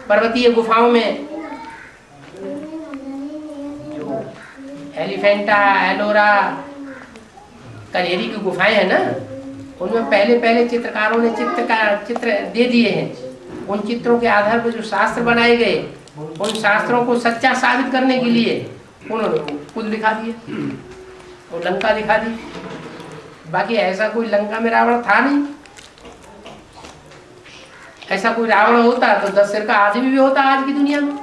पर्वतीय गुफाओं में, जो एलिफेंटा, एलोरा, कनेरी की गुफाएं है ना, उनमें पहले चित्रकारों ने चित्र दे दिए हैं। उन चित्रों के आधार पर जो शास्त्र बनाए गए, उन शास्त्रों को सच्चा साबित करने के लिए उन्होंने पुल दिखा दिए और लंका दिखा दी। बाकी ऐसा कोई लंका में रावण था नहीं। ऐसा कोई रावण होता तो 10 सिर का आदमी भी होता आज की दुनिया में।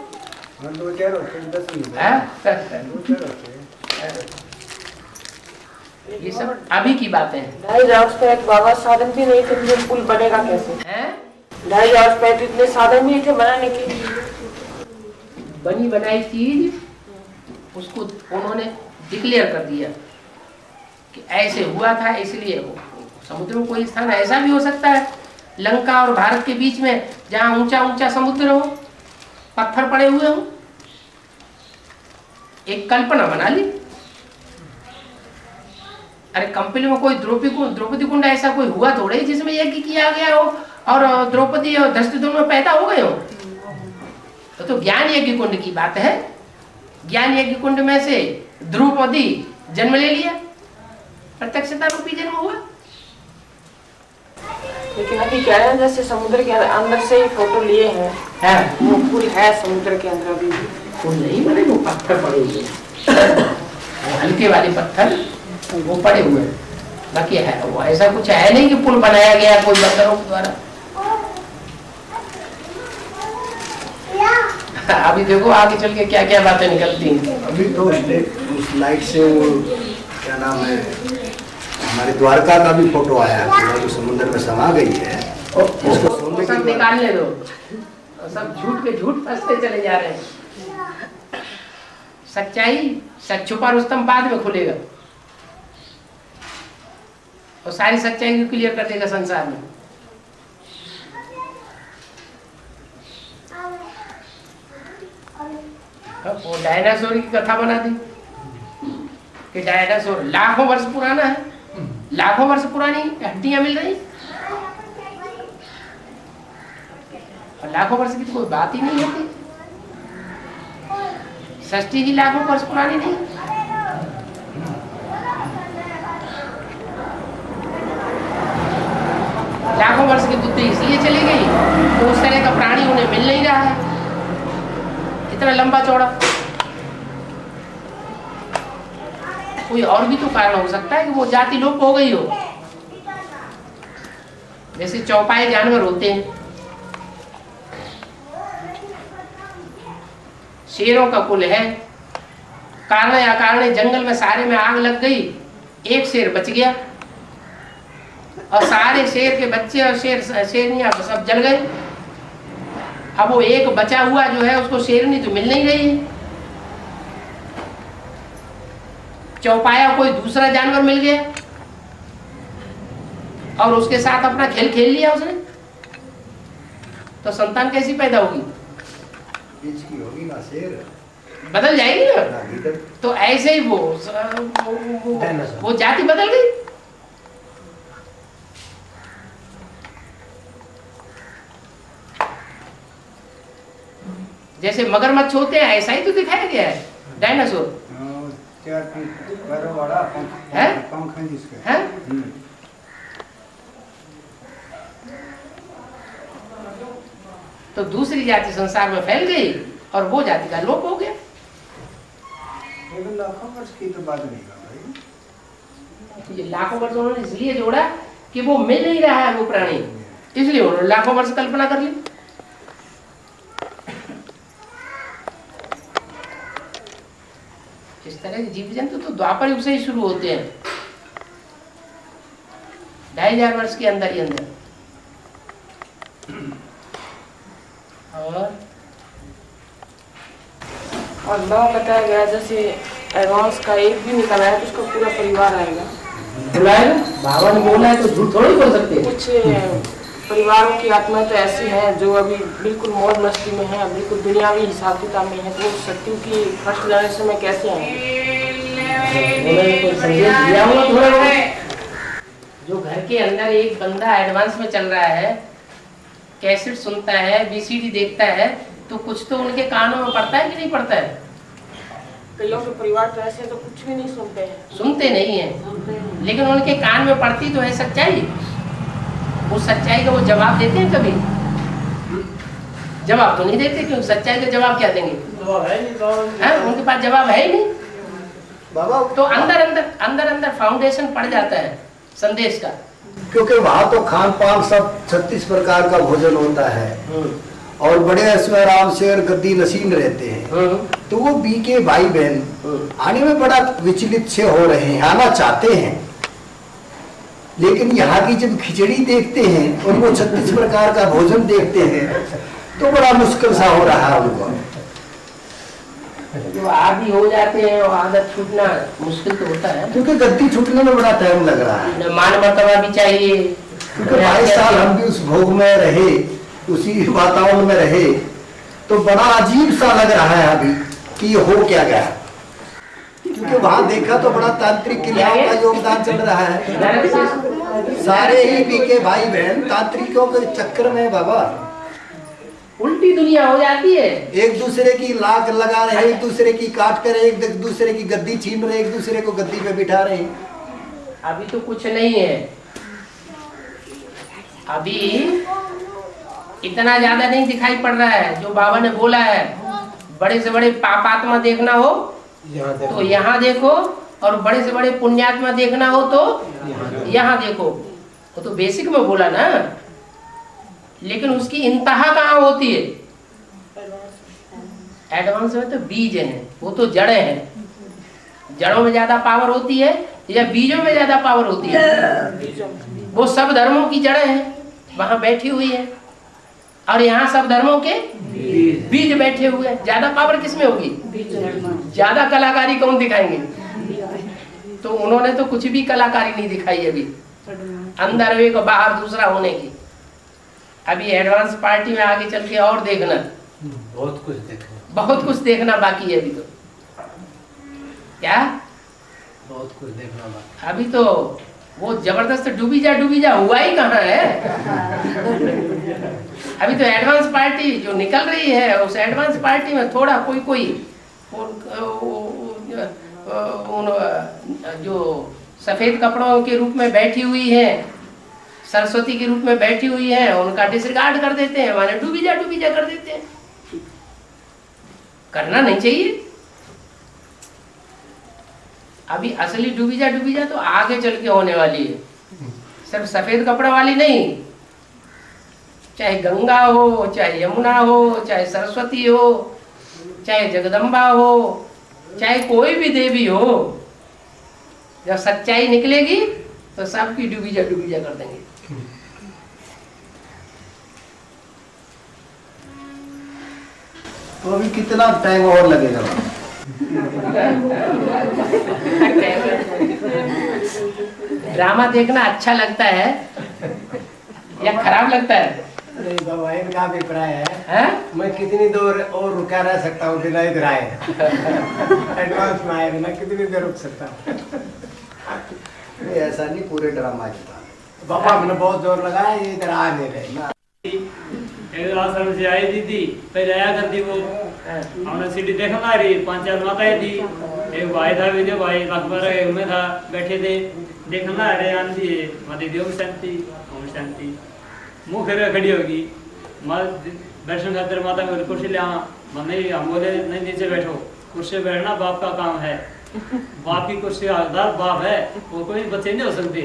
ये सब अभी की बातें हैं। 2500 पे बाबा साधन भी नहीं थे, तो पुल बनेगा कैसे? 2500 पे तो इतने साधन नहीं थे बनाने के। बनी बनाई चीज उसको उन्होंने डिक्लेयर कर दिया कि ऐसे हुआ था, इसलिए वो समुद्र में कोई स्थान ऐसा भी हो सकता है लंका और भारत के बीच में, जहां ऊंचा ऊंचा समुद्र हो, पत्थर पड़े हुए हो। एक कल्पना बना ली। अरे कंपनी में कोई द्रौपदी कुंड ऐसा कोई हुआ थोड़े जिसमें यज्ञ किया गया हो और द्रौपदी और धृष्टद्युम्न में पैदा हो गए हो। तो ज्ञान यज्ञ कुंड की बात है। ज्ञान यज्ञ कुंड में से द्रौपदी जन्म ले लिया, प्रत्यक्षता रूपी जन्म हुआ। लेकिन अभी कह रहे हैं जैसे समुद्र के अंदर से ही फोटो लिए हैं, वो पुल है समुद्र के अंदर अभी भी। पुल नहीं बने, वो पत्थर पड़े हुए, हल्के वाले पत्थर वो पड़े हुए, बाकी है वो ऐसा कुछ है नहीं कि पुल बनाया गया कोई पत्थरों के द्वारा। अभी देखो आगे चल के क्या क्या बातें निकलती हैं। अभी तो उस लाइट से वो क्या नाम है, हमारे द्वारका का भी फोटो आया जो समुद्र में समा गई है। उसको सब निकालने दो, सब झूठ के झूठ फंसते चले जा रहे हैं। सच्चाई सच छुपा रुस्तम बाद में खुलेगा और सारी सच्चाई को क्लियर कर देगा संसार में। वो डायनासोर की कथा बना दी कि डायनासोर लाखों वर्ष पुराना है, लाखों वर्ष पुरानी हड्डियां मिल रही और लाखों वर्ष की तो कोई बात ही नहीं होती। सृष्टि ही लाखों वर्ष पुरानी नहीं। लाखों वर्ष की बुद्धि इसलिए चली गई तो उस तरह का प्राणी उन्हें मिल नहीं रहा है इतना लंबा चौड़ा। कोई और भी तो कारण हो सकता है कि वो जाति लोप हो गई हो। जैसे चौपाए जानवर होते हैं, शेरों का कुल है, कारण या कारण जंगल में सारे में आग लग गई, एक शेर बच गया और सारे शेर के बच्चे और शेरनियां सब जल गए। अब वो एक बचा हुआ जो है उसको शेरनी तो मिल नहीं रही है। चौपाया कोई दूसरा जानवर मिल गया और उसके साथ अपना खेल खेल लिया उसने, तो संतान कैसी पैदा होगी? बीच की होगी ना, शेर बदल जाएगी ना। तो ऐसे ही वो जाति बदल गई। जैसे मगरमच्छ होते हैं ऐसा ही तो दिखाया गया है डायनासोर है। तो दूसरी जाति संसार में फैल गई और वो जाति का लोप हो गया। लाखों वर्ष की तो बात नहीं कर भाई। ये लाखों वर्ष उन्होंने इसलिए जोड़ा कि वो मिल नहीं रहा है वो प्राणी, इसलिए उन्होंने लाखों वर्ष कल्पना कर ली। इस तरह के जीव जंतु तो द्वापर युग से ही शुरू होते हैं, 2500 वर्ष के अंदर ही अंदर। और नाम बताया गया जैसे एडवांस का एक भी निकला है तो उसका पूरा परिवार आएगा। बाबा ने बोला है तो झूठ थोड़ी बोल सकते। कुछ परिवारों की आत्मा तो ऐसी है जो अभी बिल्कुल मौज मस्ती में है, बिल्कुल दुनियावी हिसाब किताब में है, तो सत्यु की फर्स्ट जनरेशन में कैसे आएंगे? जो घर के अंदर एक बंदा एडवांस में चल रहा है, कैसेट सुनता है, VCD देखता है, तो कुछ तो उनके कानों में पड़ता है कि नहीं पड़ता है? कई लोग के परिवार तो ऐसे तो कुछ भी नहीं सुनते हैं। सुनते नहीं है, लेकिन उनके कान में पड़ती तो है सच्चाई। उस सच्चाई का वो जवाब देते हैं कभी? जवाब तो नहीं देते, क्योंकि सच्चाई का जवाब क्या देंगे? उनके पास जवाब है ही नहीं बाबा। तो अंदर अंदर फाउंडेशन पड़ जाता है संदेश का, क्योंकि वहाँ तो खान पान सब 36 प्रकार का भोजन होता है और बड़े ऐश्वर्य आराम से और गद्दी नशीन रहते हैं। तो वो बी के भाई बहन आने में बड़ा विचलित से हो रहे हैं, आना चाहते हैं, लेकिन यहाँ की जब खिचड़ी देखते हैं और वो 36 प्रकार का भोजन देखते हैं तो बड़ा मुश्किल सा हो रहा है उनको। जो आदि हो जाते हैं और आदत छूटना मुश्किल तो होता है, क्योंकि गद्दी छूटने में बड़ा टाइम लग रहा है। मान मर्तबा भी चाहिए, क्योंकि 22 साल हम भी उस भोग में रहे, उसी वातावरण में रहे, तो बड़ा अजीब सा लग रहा है अभी कि ये हो क्या गया। क्योंकि वहां देखा तो बड़ा तांत्रिक क्रियाओं का योगदान चल रहा है। सारे ही बीके भाई बहन तांत्रिकों के चक्कर में बाबा उल्टी दुनिया हो जाती है। एक दूसरे की लाग लगा रहे, एक दूसरे की काट कर, एक दूसरे की गद्दी छीन रहे, एक दूसरे को गद्दी पे बिठा रहे। अभी तो कुछ नहीं है, अभी इतना ज्यादा नहीं दिखाई पड़ रहा है। जो बाबा ने बोला है बड़े से बड़े पापात्मा देखना हो तो यहाँ देखो, और बड़े से बड़े पुण्यात्मा देखना हो तो यहाँ देखो। वो तो बेसिक में बोला ना, लेकिन उसकी इंतहा कहाँ होती है? एडवांस में तो बीज है, वो तो जड़ें हैं। जड़ों में ज्यादा पावर होती है या बीजों में ज्यादा पावर होती है? वो सब धर्मों की जड़ें हैं, वहां बैठी हुई है, और यहाँ सब धर्मों के बीज बैठे हुए हैं। ज्यादा पावर किसमें होगी? ज्यादा कलाकारी कौन दिखाएंगे? तो उन्होंने तो कुछ भी कलाकारी नहीं दिखाई अभी, अंदर एक बाहर दूसरा होने की। अभी एडवांस पार्टी में आगे चल के और देखना, बहुत कुछ देखना बाकी है अभी तो। क्या बहुत कुछ देखना बाकी? अभी तो वो जबरदस्त डूबी जा हुआ ही कहाँ है। अभी तो एडवांस पार्टी जो निकल रही है, उस एडवांस पार्टी में थोड़ा कोई जो सफेद कपड़ों के रूप में बैठी हुई है, सरस्वती के रूप में बैठी हुई है, उनका डिसरिगार्ड कर देते हैं, माने डूबी जा कर देते हैं। करना नहीं चाहिए। अभी असली डूबी जा तो आगे चल के होने वाली है, सिर्फ सफेद कपड़ा वाली नहीं। चाहे गंगा हो, चाहे यमुना हो, चाहे सरस्वती हो, चाहे जगदम्बा हो, चाहे कोई भी देवी हो, जब सच्चाई निकलेगी तो सबकी डूबी जा कर देंगे। तो अभी कितना टाइम और लगेगा? ड्रामा देखना अच्छा लगता है या खराब लगता है? नहीं बाबा, इनका अभिप्राय है मैं कितनी देर और रुका रह सकता हूँ बिना इधर आए। एडवांस में आए मैं कितनी देर रुक सकता हूँ? ऐसा नहीं, पूरे ड्रामा चलता बाबा, हमने बहुत जोर लगाया, ये इधर आ नहीं रहे। एक आश्रम से आई दीदी, पहले आया करती वो, हमने सीढ़ी देखा रही, 5-4 माताएं थी, एक भाई था, विजय भाई अखबार में था, बैठे थे, देखना अरे आंधी है, माता दी ओम शांति, मुँह फिर खड़ी होगी, दर्शन खातिर माता बोले कुर्सी ले आना, नहीं हम बोले नहीं नीचे बैठो, कुर्सी बैठना बाप का काम है, बाप की कुर्सी हकदार बाप है, वो कोई बच्चे नहीं हो सकते,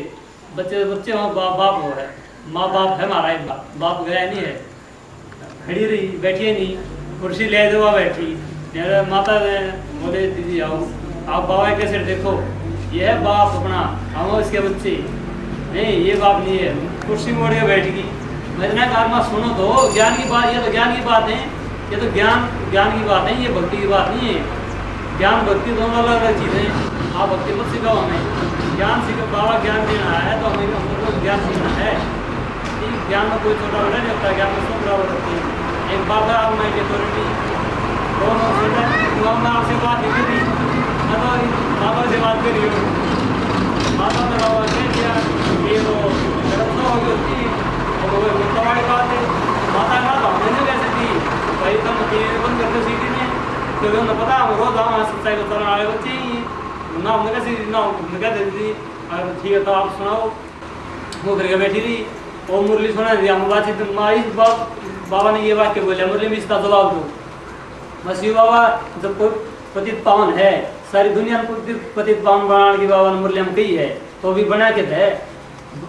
बच्चे वहाँ बाप हो है, माँ बाप है हमारा, बाप गया नहीं है। खड़ी रही, बैठी नहीं, कुर्सी ले दो, बैठी। माता ने बोले दीदी आओ, आप बाबा के सिर देखो, ये है बाप अपना, हम इसके बच्चे, नहीं ये बाप नहीं है। कुर्सी मोड़ के बैठ गई। मैंने कहा सुनो तो, ज्ञान की बात, ये तो ज्ञान की बात है, ये तो ज्ञान की बात है, ये भक्ति की बात नहीं है। ज्ञान भक्ति दोनों अलग अलग चीज़ें, आप भक्ति मत सिखाओ हमें, ज्ञान सीखो, बाबा ज्ञान देना है तो हमें हमको ज्ञान सीखना है। ज्ञान में कोई छोटा बड़ा नहीं होता, ज्ञान में सब बराबर होती है। एक बात है, आप मैं अथॉरिटी दोनों मैं आपसे बात नहीं की, मैं तो बाबा से बात कर रही हूँ। माता ने बाबा कह दिया ये वो गलत होगी होती और वो मुद्दा वाली बात है। माता का तो हमने नहीं वैसे थी भाई, तुम बंद करते सिटी में, क्योंकि उन्हें पता हम रोज हम सच्चाई को चलने वाले बच्चे ही ना, हमने कैसे ना हमने क्या दे दी। ठीक है तो आप सुनाओ। वो करके बैठी रही, वो मुरली सुना दिया, बातचीत बाबा ने ये वाक्य बोला, मुरली में इसका जवाब दो। मसीह बाबा जब कोई पतित पावन है, सारी दुनिया में पतित पावन बनाने की बाबा ने मुरली हम कही है, तो भी बना के है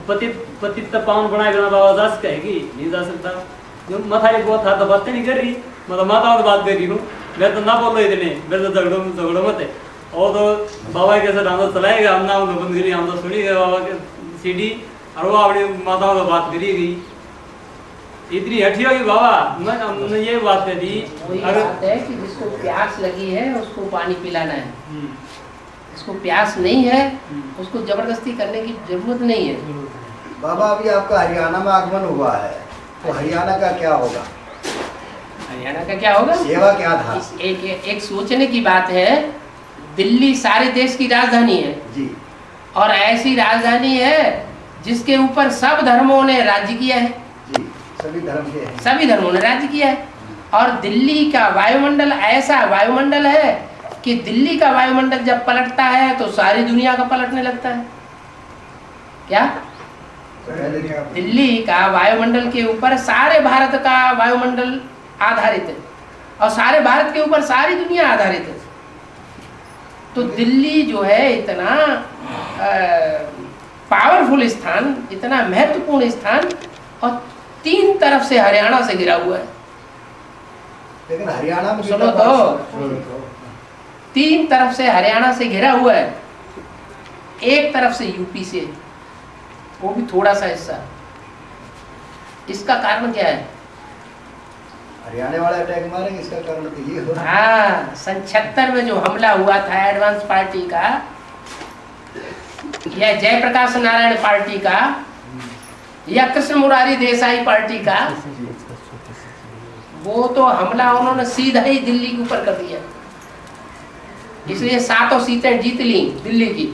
पतित पावन बनाए बिना बाबा जा सकेगी? नहीं जा सकता। जो मथा एक बहुत था तो बातें नहीं कर रही, मतलब माता बात कर रही हूँ, मैं तो ना बोल रही इतने, मेरे तो झगड़ो मत है। और तो बाबा के साथ हम तो चलाएगा, हम ना बंद करी, हम तो सुनी गए बाबा के सीडी, और वो अपनी माताओं से बात करी गई। इतनी हठी होगी बाबा, मैं ये बात कह दी। अगर बात है कि जिसको प्यास लगी है उसको पानी पिलाना है, जिसको प्यास नहीं है उसको जबरदस्ती करने की जरूरत नहीं है। बाबा अभी आपका हरियाणा में आगमन हुआ है, तो हरियाणा का क्या होगा? हरियाणा का क्या होगा? सेवा क्या था? एक सोचने की बात है। दिल्ली सारे देश की राजधानी है जी, और ऐसी राजधानी है जिसके ऊपर सब धर्मों ने राज्य किया है जी, सभी धर्म के हैं, सभी धर्मों ने राज्य किया है। और दिल्ली का वायुमंडल ऐसा वायुमंडल है कि दिल्ली का वायुमंडल जब पलटता है तो सारी दुनिया का पलटने लगता है। क्या? दिल्ली का वायुमंडल के ऊपर सारे भारत का वायुमंडल आधारित है और सारे भारत के ऊपर सारी दुनिया आधारित है। तो दिल्ली जो है इतना पावरफुल स्थान, इतना महत्वपूर्ण स्थान, और 3 तरफ से हरियाणा से घिरा हुआ है। लेकिन हरियाणा में सुनो तो, 3 तरफ से हरियाणा से घिरा हुआ है, एक तरफ से यूपी से, वो भी थोड़ा सा हिस्सा। इसका कारण क्या है? हरियाणा वाला अटैक मारेंगे, इसका कारण तो ये हो रहा है। हाँ, सन 76 में जो हमला हुआ था एडवांस पार्टी का या जयप्रकाश नारायण पार्टी का या कृष्ण मुरारी देसाई पार्टी का, वो तो हमला उन्होंने सीधा ही दिल्ली के ऊपर कर दिया। इसलिए 7 सीटें जीत ली दिल्ली की,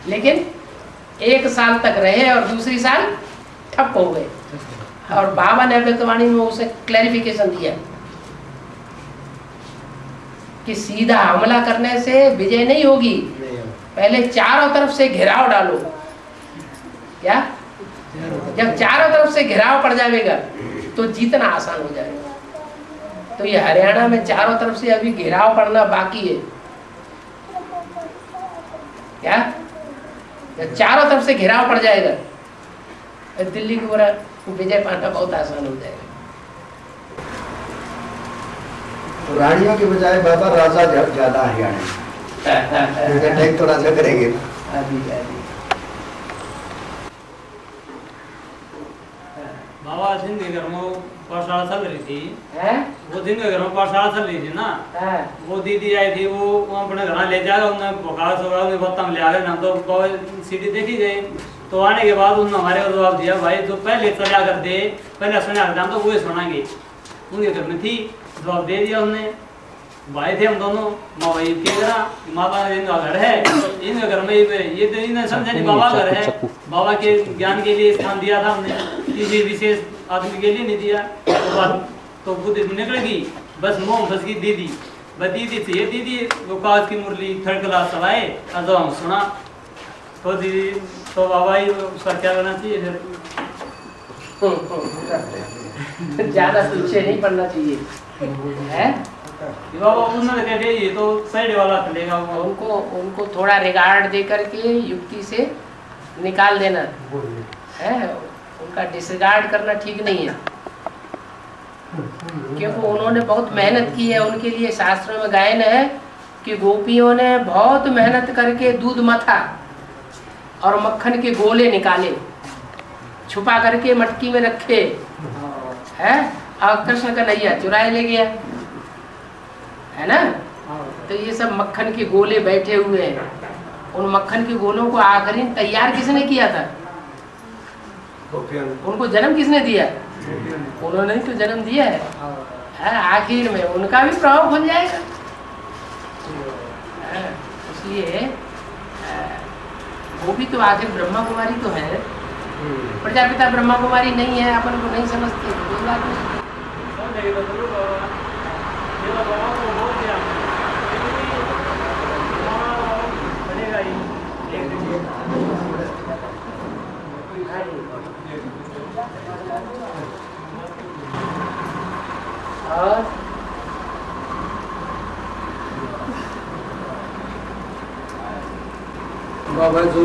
लेकिन 1 साल तक रहे और दूसरी साल ठप हो गए। और बाबा ने अमृतवाणी में उसे क्लैरिफिकेशन दिया कि सीधा हमला करने से विजय नहीं होगी, पहले चारों तरफ से घेराव डालो। क्या? जब चारों तरफ से घेराव पड़ जाएगा तो जीतना आसान हो जाएगा। तो ये हरियाणा में चारों तरफ से अभी घेराव पड़ना बाकी है। क्या? जब चारों तरफ से घेराव पड़ जाएगा दिल्ली के ऊपर विजय पाना बहुत आसान हो जाएगा। तो रानियों के बजाय बाबा राजा ज्यादा हरियाणा में अटैक थोड़ा सा करेंगे। बाबा दिन के घर में पाठशाला चल रही थी, वो दिन के घर में पाठशाला चल रही थी ना, वो दीदी आई थी, वो अपने घर ले जाकर उन्हें बुखार सोखा उन्हें बहुत ले आ गए ना, तो सीढ़ी देखी गई। तो आने के बाद उन्होंने हमारे को जवाब दिया, भाई जो पहले चला करते पहले सुना करते हम तो वही सुनाएंगे। उनके घर में थी, जवाब दे दिया उन्होंने। भाई थे हम दोनों, माँ भाई के घर, माता इनका घर है, इनके घर में ये तो इन्हें समझा नहीं बाबा घर है, बाबा के ज्ञान के लिए स्थान दिया था हमने, किसी विशेष आदमी के लिए नहीं दिया। तो बुद्धि निकलेगी, बस मोह फंस गई दीदी, बस दीदी थी ये दीदी वो कागज की मुरली 3rd क्लास चलाए और जब हम सुना तो दीदी तो बाबा ही उसका क्या करना चाहिए फिर ज्यादा पीछे नहीं पड़ना चाहिए है बाबा। उन्होंने कहते ये तो साइड वाला चलेगा, उनको थोड़ा रिगार्ड दे करके युक्ति से निकाल देना है, उनका डिसरिगार्ड करना ठीक नहीं है, क्योंकि उन्होंने बहुत मेहनत की है। उनके लिए शास्त्रों में गायन है कि गोपियों ने बहुत मेहनत करके दूध मथा और मक्खन के गोले निकाले, छुपा करके मटकी में रखे है, और कृष्ण कन्हैया चुराए ले गया है ना। तो ये सब मक्खन के गोले बैठे हुए हैं। उन मक्खन के गोलों को आखिरी तैयार किसने किया था? उनको जन्म किसने दिया? उन्होंने तो जन्म दिया है। आखिर में उनका भी प्रभाव बन जाएगा। इसलिए वो भी तो आखिर ब्रह्मा कुमारी तो है, प्रजापिता ब्रह्मा कुमारी नहीं है, अपन को नहीं समझते कोई बात नहीं। और बाबा जो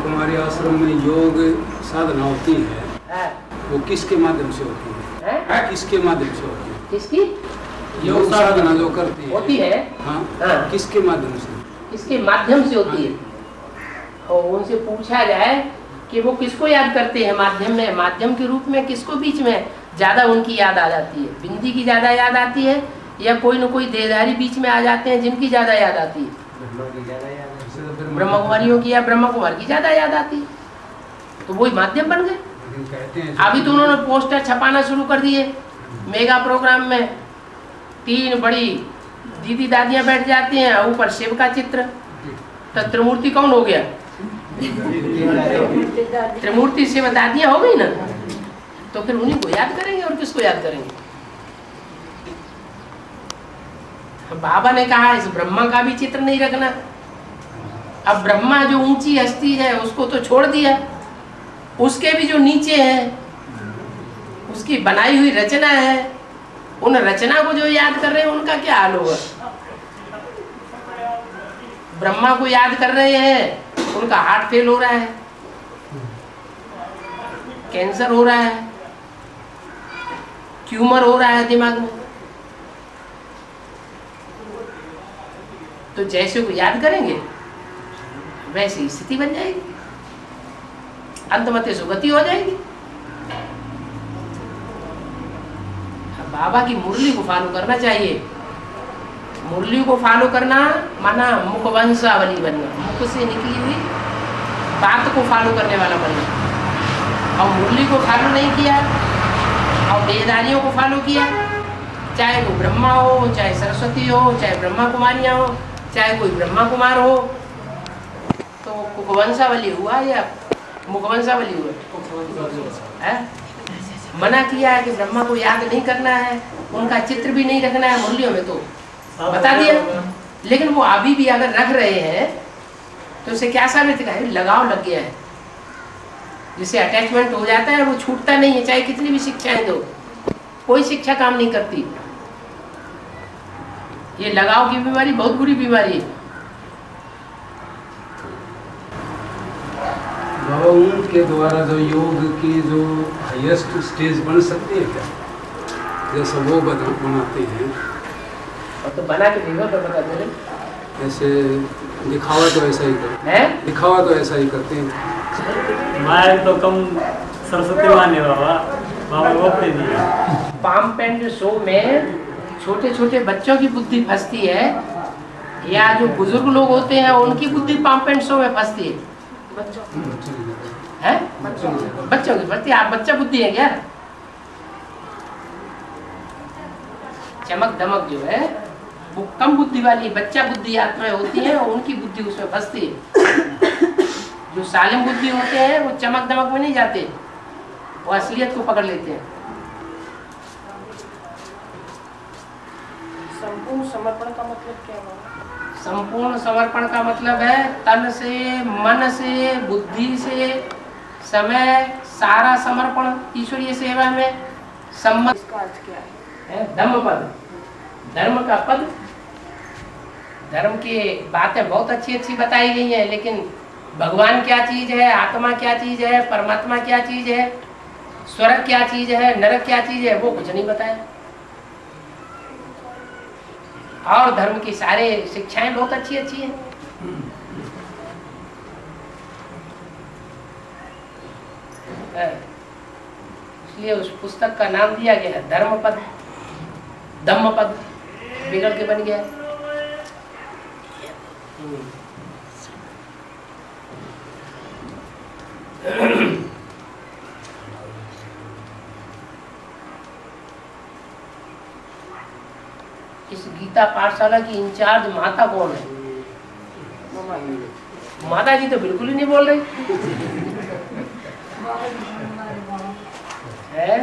कुमारी आश्रम में योग साधना होती है वो किसके माध्यम से होती है? किसके माध्यम से होती है? किसकी योग साधना जो करती होती है? हाँ, किसके माध्यम से? किसके माध्यम से होती है? और उनसे पूछा जाए कि वो किसको याद करते हैं माध्यम में, माध्यम के रूप में किसको बीच में ज्यादा उनकी याद आ जाती है? बिंदी की ज्यादा याद आती है या कोई न कोई देहधारी बीच में आ जाते हैं जिनकी ज्यादा याद आती है? ब्रह्मा कुमारियों की या ब्रह्मा कुमार की ज्यादा याद आती है, तो वही माध्यम बन गए। अभी तो उन्होंने पोस्टर छपाना शुरू कर दिए मेगा प्रोग्राम में, 3 बड़ी दीदी दादियां बैठ जाती हैं, ऊपर शिव का चित्र, तो त्रिमूर्ति कौन हो गया? त्रिमूर्ति शिव दादियां हो गई ना, तो फिर उन्हीं को याद करेंगे और किसको याद करेंगे? बाबा ने कहा इस ब्रह्मा का भी चित्र नहीं रखना। अब ब्रह्मा जो ऊंची हस्ती है उसको तो छोड़ दिया, उसके भी जो नीचे है उसकी बनाई हुई रचना है, उन रचना को जो याद कर रहे हैं उनका क्या हाल होगा? ब्रह्मा को याद कर रहे हैं, उनका हार्ट फेल हो रहा है, कैंसर हो रहा है, ट्यूमर हो रहा है दिमाग में, तो जैसे को याद करेंगे वैसी स्थिति बन जाएगी, अंतमते सुगति हो जाएगी। बाबा की मुरली को फॉलो करना चाहिए। मुरली को फॉलो करना माना मुखवंशावली बनना, मुख से निकली हुई बात को फॉलो करने वाला बनना। और मुरली को फॉलो नहीं किया और देहधारियों को फॉलो किया, चाहे वो ब्रह्मा हो, चाहे सरस्वती हो, चाहे ब्रह्मा कुमारियाँ हो, चाहे कोई ब्रह्मा कुमार हो, तो मुखवंशावली हुआ या मुखवंशावली हुआ? मना किया है कि ब्रह्मा को याद नहीं करना है, उनका चित्र भी नहीं रखना है मुरलियों में, तो बता दिया। लेकिन वो अभी भी अगर रख रहे हैं तो उसे क्या साबित है? लगाव लग गया है, जिसे अटैचमेंट हो जाता है, वो छूटता नहीं है, चाहे कितनी भी शिक्षाएं दो, कोई शिक्षा काम नहीं करती। ये लगाव की बीमारी बहुत बुरी बीमारी है। बाबा उनके द्वारा जो योग की जो हाईएस्ट स्टेज बन सकती है क्या, जैसा वो बनाते हैं? और तो बना के देखो तो बता दे। ऐसे दिखावा तो ऐसा ही करते हैं, दिखावा तो ऐसा ही करते हैं। मैं तो कम सरस्वती माने बाबा, बाबा वो पे दिया। पाम पेंट शो में छोटे छोटे बच्चों की बुद्धि फंसती है, या जो बुजुर्ग लोग होते हैं उनकी बुद्धि पाम पेंट शो में फंसती है? बच्चों की फंसती है। आप बच्चा बुद्धि है क्या? चमक दमक जो है वो कम बुद्धि वाली बच्चा बुद्धि आत्माएं होती हैं, और उनकी बुद्धि उसमें फंसती है। जो सालिम बुद्धि होते हैं वो चमक दमक में नहीं जाते, वो असलियत को पकड़ लेते हैं। संपूर्ण समर्पण का मतलब क्या है? संपूर्ण समर्पण का मतलब है तन से, मन से, बुद्धि से, समय, सारा समर्पण ईश्वरीय सेवा में। सम्मत इसका अर्थ क्या है? धम्म पद, धर्म का पद। धर्म की बातें बहुत अच्छी अच्छी बताई गई हैं, लेकिन भगवान क्या चीज है, आत्मा क्या चीज है, परमात्मा क्या चीज है, स्वर्ग क्या चीज है, नरक क्या चीज है, वो कुछ नहीं बताया। और धर्म की सारे शिक्षाएं बहुत अच्छी अच्छी हैं। इसलिए उस पुस्तक का नाम दिया गया धर्मपद। धम्मपद बिगड़ के बन गया। इस गीता पाठशाला की इंचार्ज माता कौन है? माता जी तो बिल्कुल ही नहीं बोल रही है।